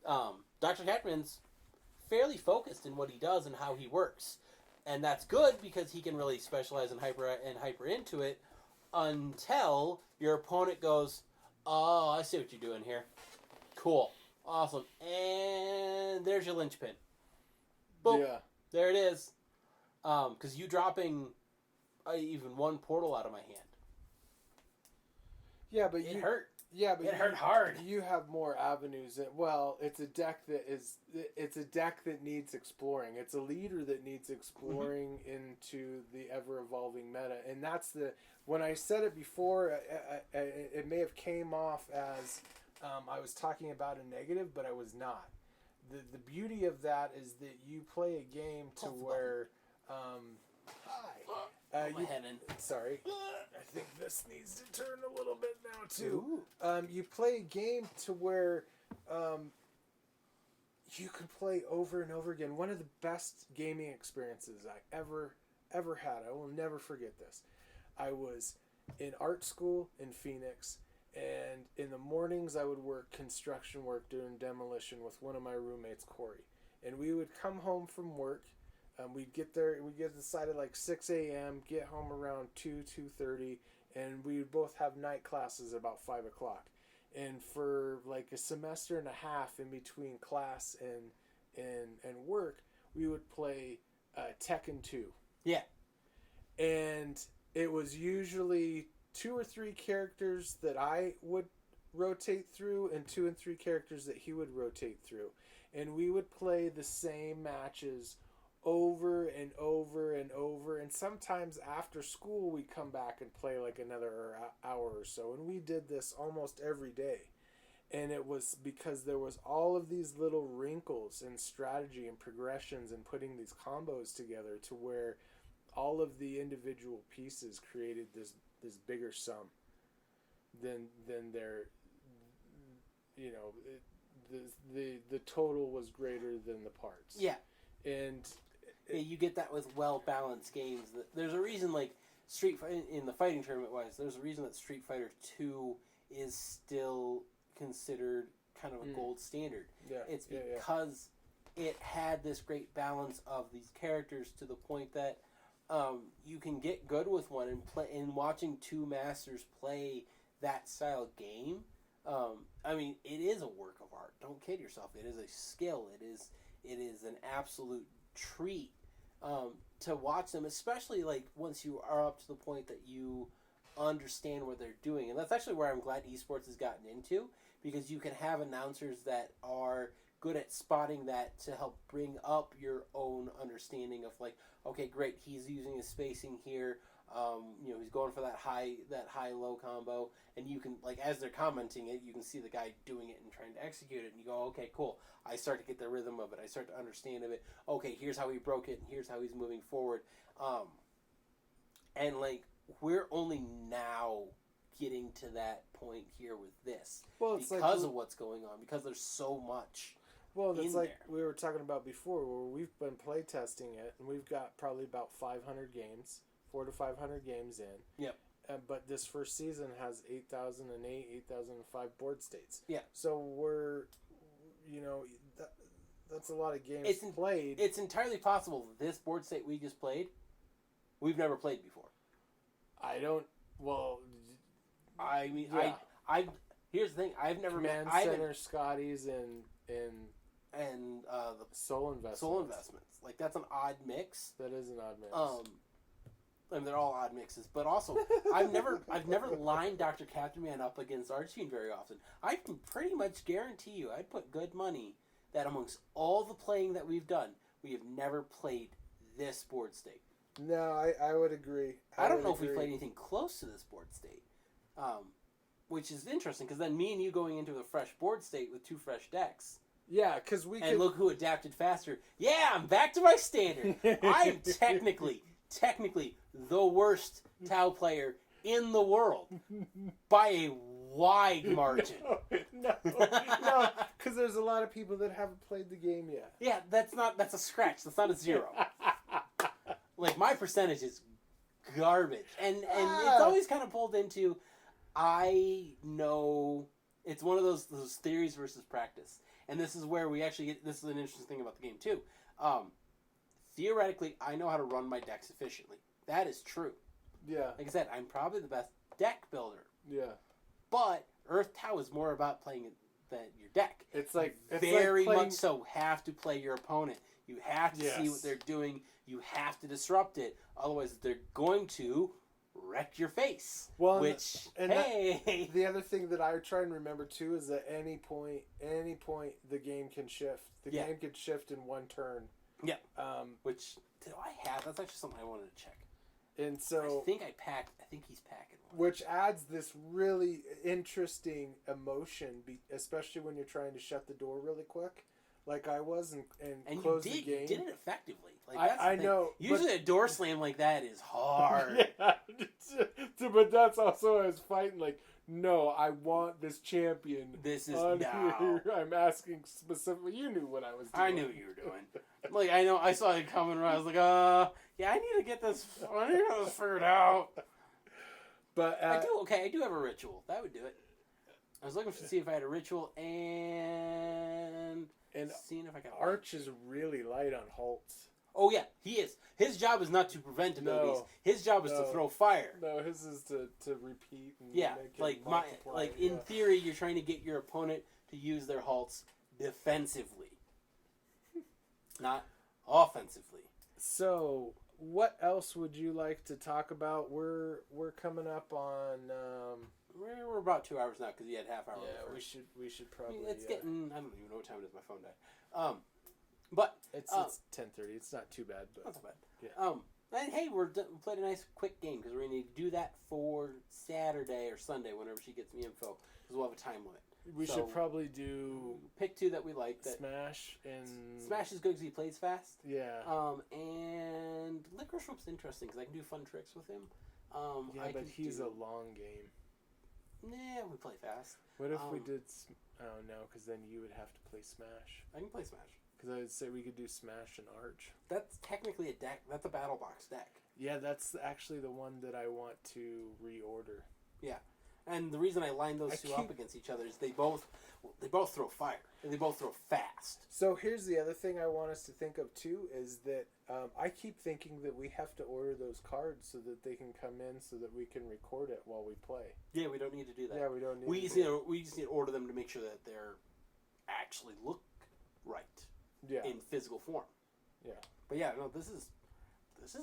Dr. Catman's fairly focused in what he does and how he works, and that's good because he can really specialize and hyper into it until your opponent goes, oh, I see what you're doing here. Cool. Awesome. And there's your linchpin. Boom. Yeah. There it is. Because you dropping even one portal out of my hand. Yeah, but it hurt. Yeah, but it hurt hard. You have more avenues. It's a deck that needs exploring. It's a leader that needs exploring into the ever evolving meta, and that's when I said it before, it may have came off as I was talking about a negative, but I was not. The beauty of that is that you play a game to where. My head in. Sorry. I think this needs to turn a little bit now too. You play a game to where you can play over and over again. One of the best gaming experiences I ever had. I will never forget this. I was in art school in Phoenix, and in the mornings I would work construction work doing demolition with one of my roommates, Corey. And we would come home from work. We'd get to the site at like 6 a.m., get home around 2:30, and we would both have night classes about 5 o'clock. And for like a semester and a half in between class and work, we would play Tekken 2. Yeah. And it was usually 2 or 3 characters that I would rotate through and 2 and 3 characters that he would rotate through. And we would play the same matches over and over and over, and sometimes after school we'd come back and play like another hour or so, and we did this almost every day. And it was because there was all of these little wrinkles in strategy and progressions and putting these combos together to where all of the individual pieces created this bigger sum than their, the total was greater than the parts. Yeah. And you get that with well-balanced games. There's a reason, like, Street Fighter, in the fighting tournament-wise, there's a reason that Street Fighter 2 is still considered kind of a gold standard. Yeah. It's because it had this great balance of these characters to the point that you can get good with one and play. And watching two masters play that style of game, I mean, it is a work of art. Don't kid yourself. It is a skill. It is an absolute treat to watch them, especially like once you are up to the point that you understand what they're doing. And that's actually where I'm glad esports has gotten into, because you can have announcers that are good at spotting that to help bring up your own understanding of like, okay, great, he's using his spacing here. He's going for that high low combo, and you can, like, as they're commenting it, you can see the guy doing it and trying to execute it, and you go, okay, cool. I start to get the rhythm of it. I start to understand of it. Okay, here's how he broke it, and here's how he's moving forward. And like, we're only now getting to that point here with this, because of what's going on, because there's so much. Well, that's like we were talking about before, where we've been playtesting it, and we've got probably about 500 games. 400 to 500 games in. Yep. But this first season has 8,008, 8,005 board states. Yeah. So we're, that's a lot of games played. It's entirely possible this board state we just played, we've never played before. I don't. Well. I mean, yeah. I here's the thing. I've never Command Center, Scotties, and the Soul Investments. Soul Investments. Like, that's an odd mix. That is an odd mix. I mean, they're all odd mixes, but also I've never lined Dr. Captain Man up against Archfiend very often. I can pretty much guarantee you, I'd put good money that amongst all the playing that we've done, we have never played this board state. No, I would agree. I don't know if we played anything close to this board state, which is interesting, because then me and you going into a fresh board state with two fresh decks. Yeah, because look who adapted faster. Yeah, I'm back to my standard. I'm technically the worst Tau player in the world by a wide margin. No, because there's a lot of people that haven't played the game yet. Yeah, that's a scratch. That's not a zero. Like, my percentage is garbage, and it's always kind of pulled into, I know it's one of those theories versus practice, and this is where we actually get. This is an interesting thing about the game too. Theoretically, I know how to run my decks efficiently. That is true. Yeah. Like I said, I'm probably the best deck builder. Yeah. But Earth Tau is more about playing your deck. It's like very much so have to play your opponent. You have to see what they're doing. You have to disrupt it. Otherwise, they're going to wreck your face. Well, hey. The other thing that I try and remember too is that any point, the game can shift. The game can shift in one turn. Yeah. Which do I have? That's actually something I wanted to check. And so I think he's packing one. Which adds this really interesting emotion, especially when you're trying to shut the door really quick, like I was, and close the game. You did it effectively. Like, I know. Usually a door slam like that is hard. Yeah, but that's also I was fighting like, no, I want this champion. This is on now. Here. I'm asking specifically. You knew what I was doing. I knew what you were doing. Like, I saw it coming around. I was like, yeah, I need to get this figured out. But I do have a ritual. That would do it. I was looking to see if I had a ritual and seeing if I got Arch is really light on halts. Oh yeah, he is. His job is not to prevent abilities. No. His job is to throw fire. No, his is to repeat. And Make in theory, you're trying to get your opponent to use their halts defensively, not offensively. So, what else would you like to talk about? We're coming up on. We're about 2 hours now because you had half hour. Yeah, we should probably. It's getting. I don't even know what time it is. My phone died. But it's 10:30. It's not too bad, but not so bad. Yeah. And hey, we played a nice quick game because we're gonna need to do that for Saturday or Sunday whenever she gets me info because we'll have a time limit. We should probably do pick two that we like. Smash and Smash is good because he plays fast. Yeah. And Licorice Whip's interesting because I can do fun tricks with him. But he's a long game. Nah, we play fast. What if we did? Oh no, because then you would have to play Smash. I can play Smash. Because I would say we could do Smash and Arch. That's technically a deck. That's a battle box deck. Yeah, that's actually the one that I want to reorder. Yeah. And the reason I line those two up against each other is they both throw fire and they both throw fast. So here's the other thing I want us to think of too is that I keep thinking that we have to order those cards so that they can come in so that we can record it while we play. Yeah, we don't need to do that. Yeah, we don't need. We just need to order them to make sure that they're actually look right. Yeah. In physical form. Yeah. But yeah, no, this is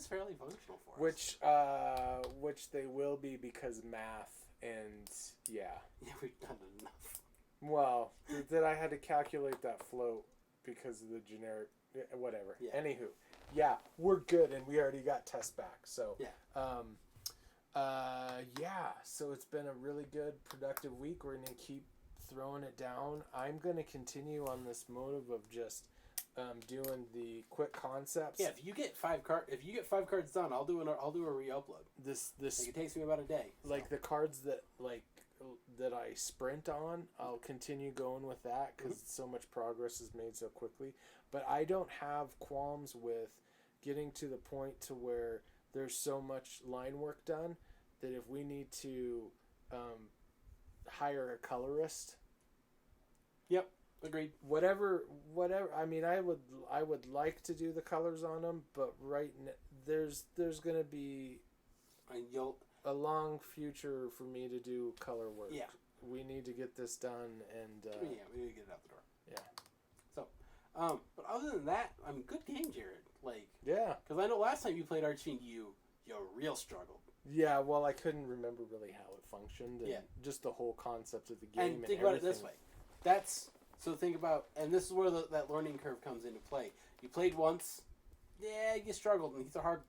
fairly functional for us. Which they will be because math and yeah. Yeah, we've done enough. Well, that I had to calculate that float because of the generic whatever. Yeah. Anywho, yeah, we're good and we already got tests back. So yeah. Yeah, so it's been a really good productive week. We're going to keep throwing it down. I'm going to continue on this motive of just doing the quick concepts. Yeah, if you get 5 cards done, I'll do a re-upload. This like it takes me about a day. So. Like the cards that I sprint on, I'll continue going with that because so much progress is made so quickly. But I don't have qualms with getting to the point to where there's so much line work done that if we need to hire a colorist. Yep. Agreed. Whatever. I mean, I would like to do the colors on them, but there's going to be a long future for me to do color work. Yeah. We need to get this done, and we need to get it out the door. Yeah. So, but other than that, I mean, good game, Jared. Like, yeah, because I know last time you played Archfiend, you real struggled. Yeah, well, I couldn't remember really how it functioned, and just the whole concept of the game. And think about it this way: so think about, and this is where that learning curve comes into play. You played once, yeah, you struggled, and he's a hard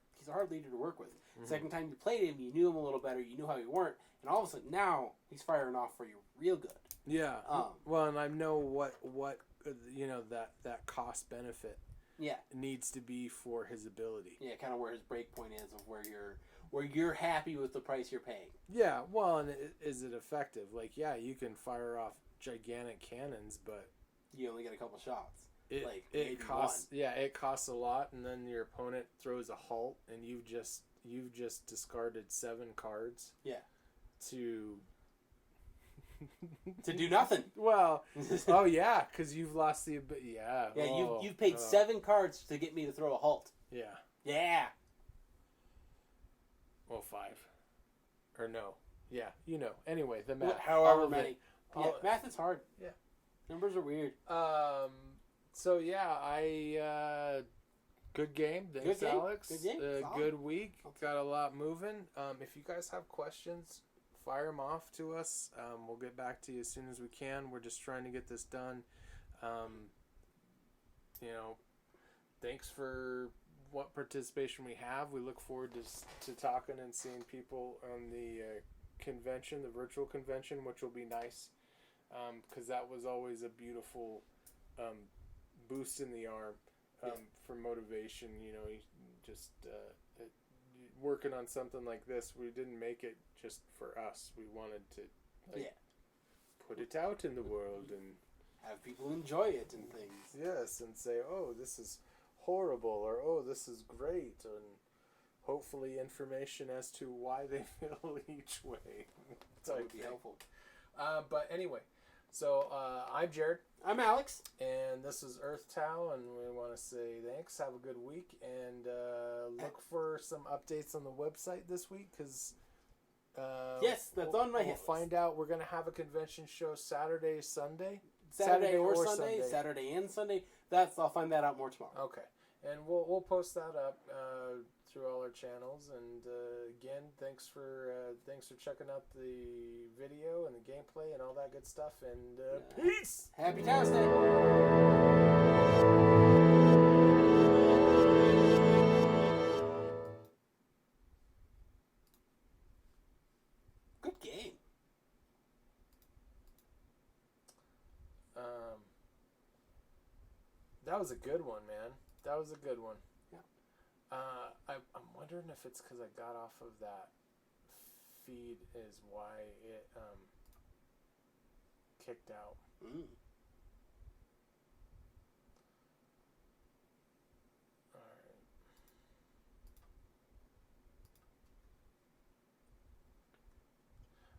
leader to work with. Mm-hmm. Second time you played him, you knew him a little better, you knew how he weren't, and all of a sudden now he's firing off for you real good. Yeah. Well, and I know what that cost benefit. Yeah. Needs to be for his ability. Yeah, kind of where his break point is of where you're happy with the price you're paying. Yeah. Well, and is it effective? Like, yeah, you can fire off gigantic cannons, but you only get a couple shots. It costs. Yeah, it costs a lot, and then your opponent throws a halt, and you've just discarded 7 cards. Yeah. To do nothing. Well, oh yeah, because you've lost the yeah. Yeah, you've paid 7 cards to get me to throw a halt. Yeah. Yeah. Well, 5, or no? Yeah, Anyway, the math. However many. Math is hard. Yeah. Numbers are weird. So yeah, good game. Thanks, Alex. Good game. Good week. Got a lot moving. If you guys have questions, fire them off to us. We'll get back to you as soon as we can. We're just trying to get this done. Thanks for what participation we have. We look forward to talking and seeing people on the convention, the virtual convention, which will be nice because that was always a beautiful boost in the arm for motivation. Just working on something like this, we didn't make it just for us. We wanted to put it out in the world and have people enjoy it and things. Yes, and say, oh, this is horrible, or oh, this is great, and hopefully information as to why they feel each way. That would be helpful. But anyway, so I'm Jared. I'm Alex. And this is Earth Tao, and we want to say thanks. Have a good week, and look for some updates on the website this week, because yes, that's on my hit list. We'll find out. We're going to have a convention show Saturday and Sunday. I'll find that out more tomorrow. Okay, and we'll post that up through all our channels. And again, thanks for checking out the video and the gameplay and all that good stuff. And peace. Happy Taos Day. Good game. That was a good one, man. That was a good one. Yeah. I'm wondering if it's because I got off of that feed is why it kicked out. Mm. All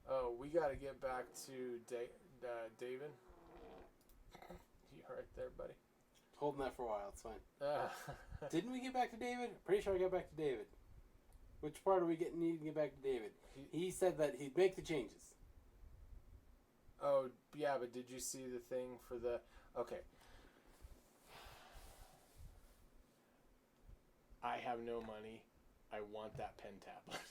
right. Oh, we got to get back to David. You right there, buddy? Holding that for a while. It's fine. Didn't we get back to David? Pretty sure I got back to David. Which part are we needing to get back to David? He said that he'd make the changes. Oh, yeah, but did you see the thing for the... Okay. I have no money. I want that pen tablet.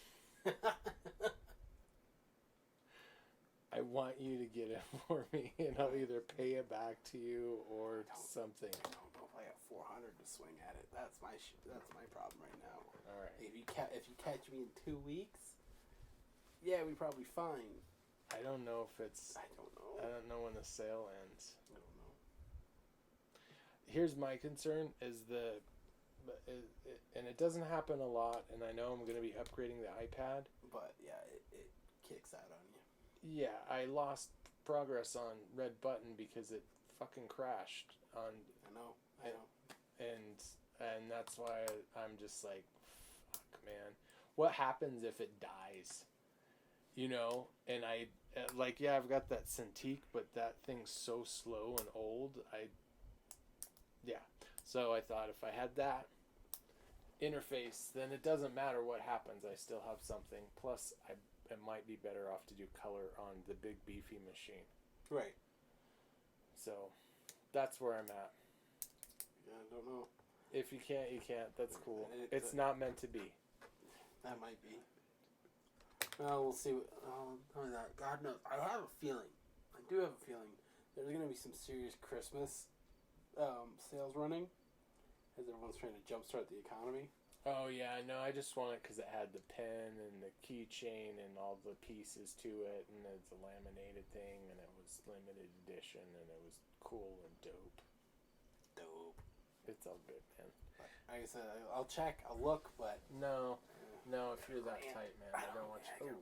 I want you to get it for me, and I'll either pay it back to you or something. I don't know if I have 400 to swing at it. That's my problem right now. All right. If you catch me in 2 weeks, yeah, we probably fine. I don't know if it's... I don't know. I don't know when the sale ends. I don't know. Here's my concern is and it doesn't happen a lot, and I know I'm going to be upgrading the iPad. But, yeah, it kicks out on you. Yeah, I lost progress on Red Button because it fucking crashed on... I know. And that's why I'm just like, fuck, man. What happens if it dies? You know? And I've got that Cintiq, but that thing's so slow and old. So I thought if I had that interface, then it doesn't matter what happens. I still have something. Plus, it might be better off to do color on the big beefy machine. Right. So that's where I'm at. Yeah, I don't know. If you can't, you can't. That's cool. It's not meant to be. That might be. Well, we'll see. God knows. I have a feeling. I do have a feeling there's going to be some serious Christmas sales running as everyone's trying to jumpstart the economy. Oh, yeah. No, I just want it because it had the pen and the keychain and all the pieces to it, and it's a laminated thing, and it was limited edition, and it was cool and dope. It's all good, man. Like I said, I'll check, I'll look, but... No, if you're that tight, man, I don't want you...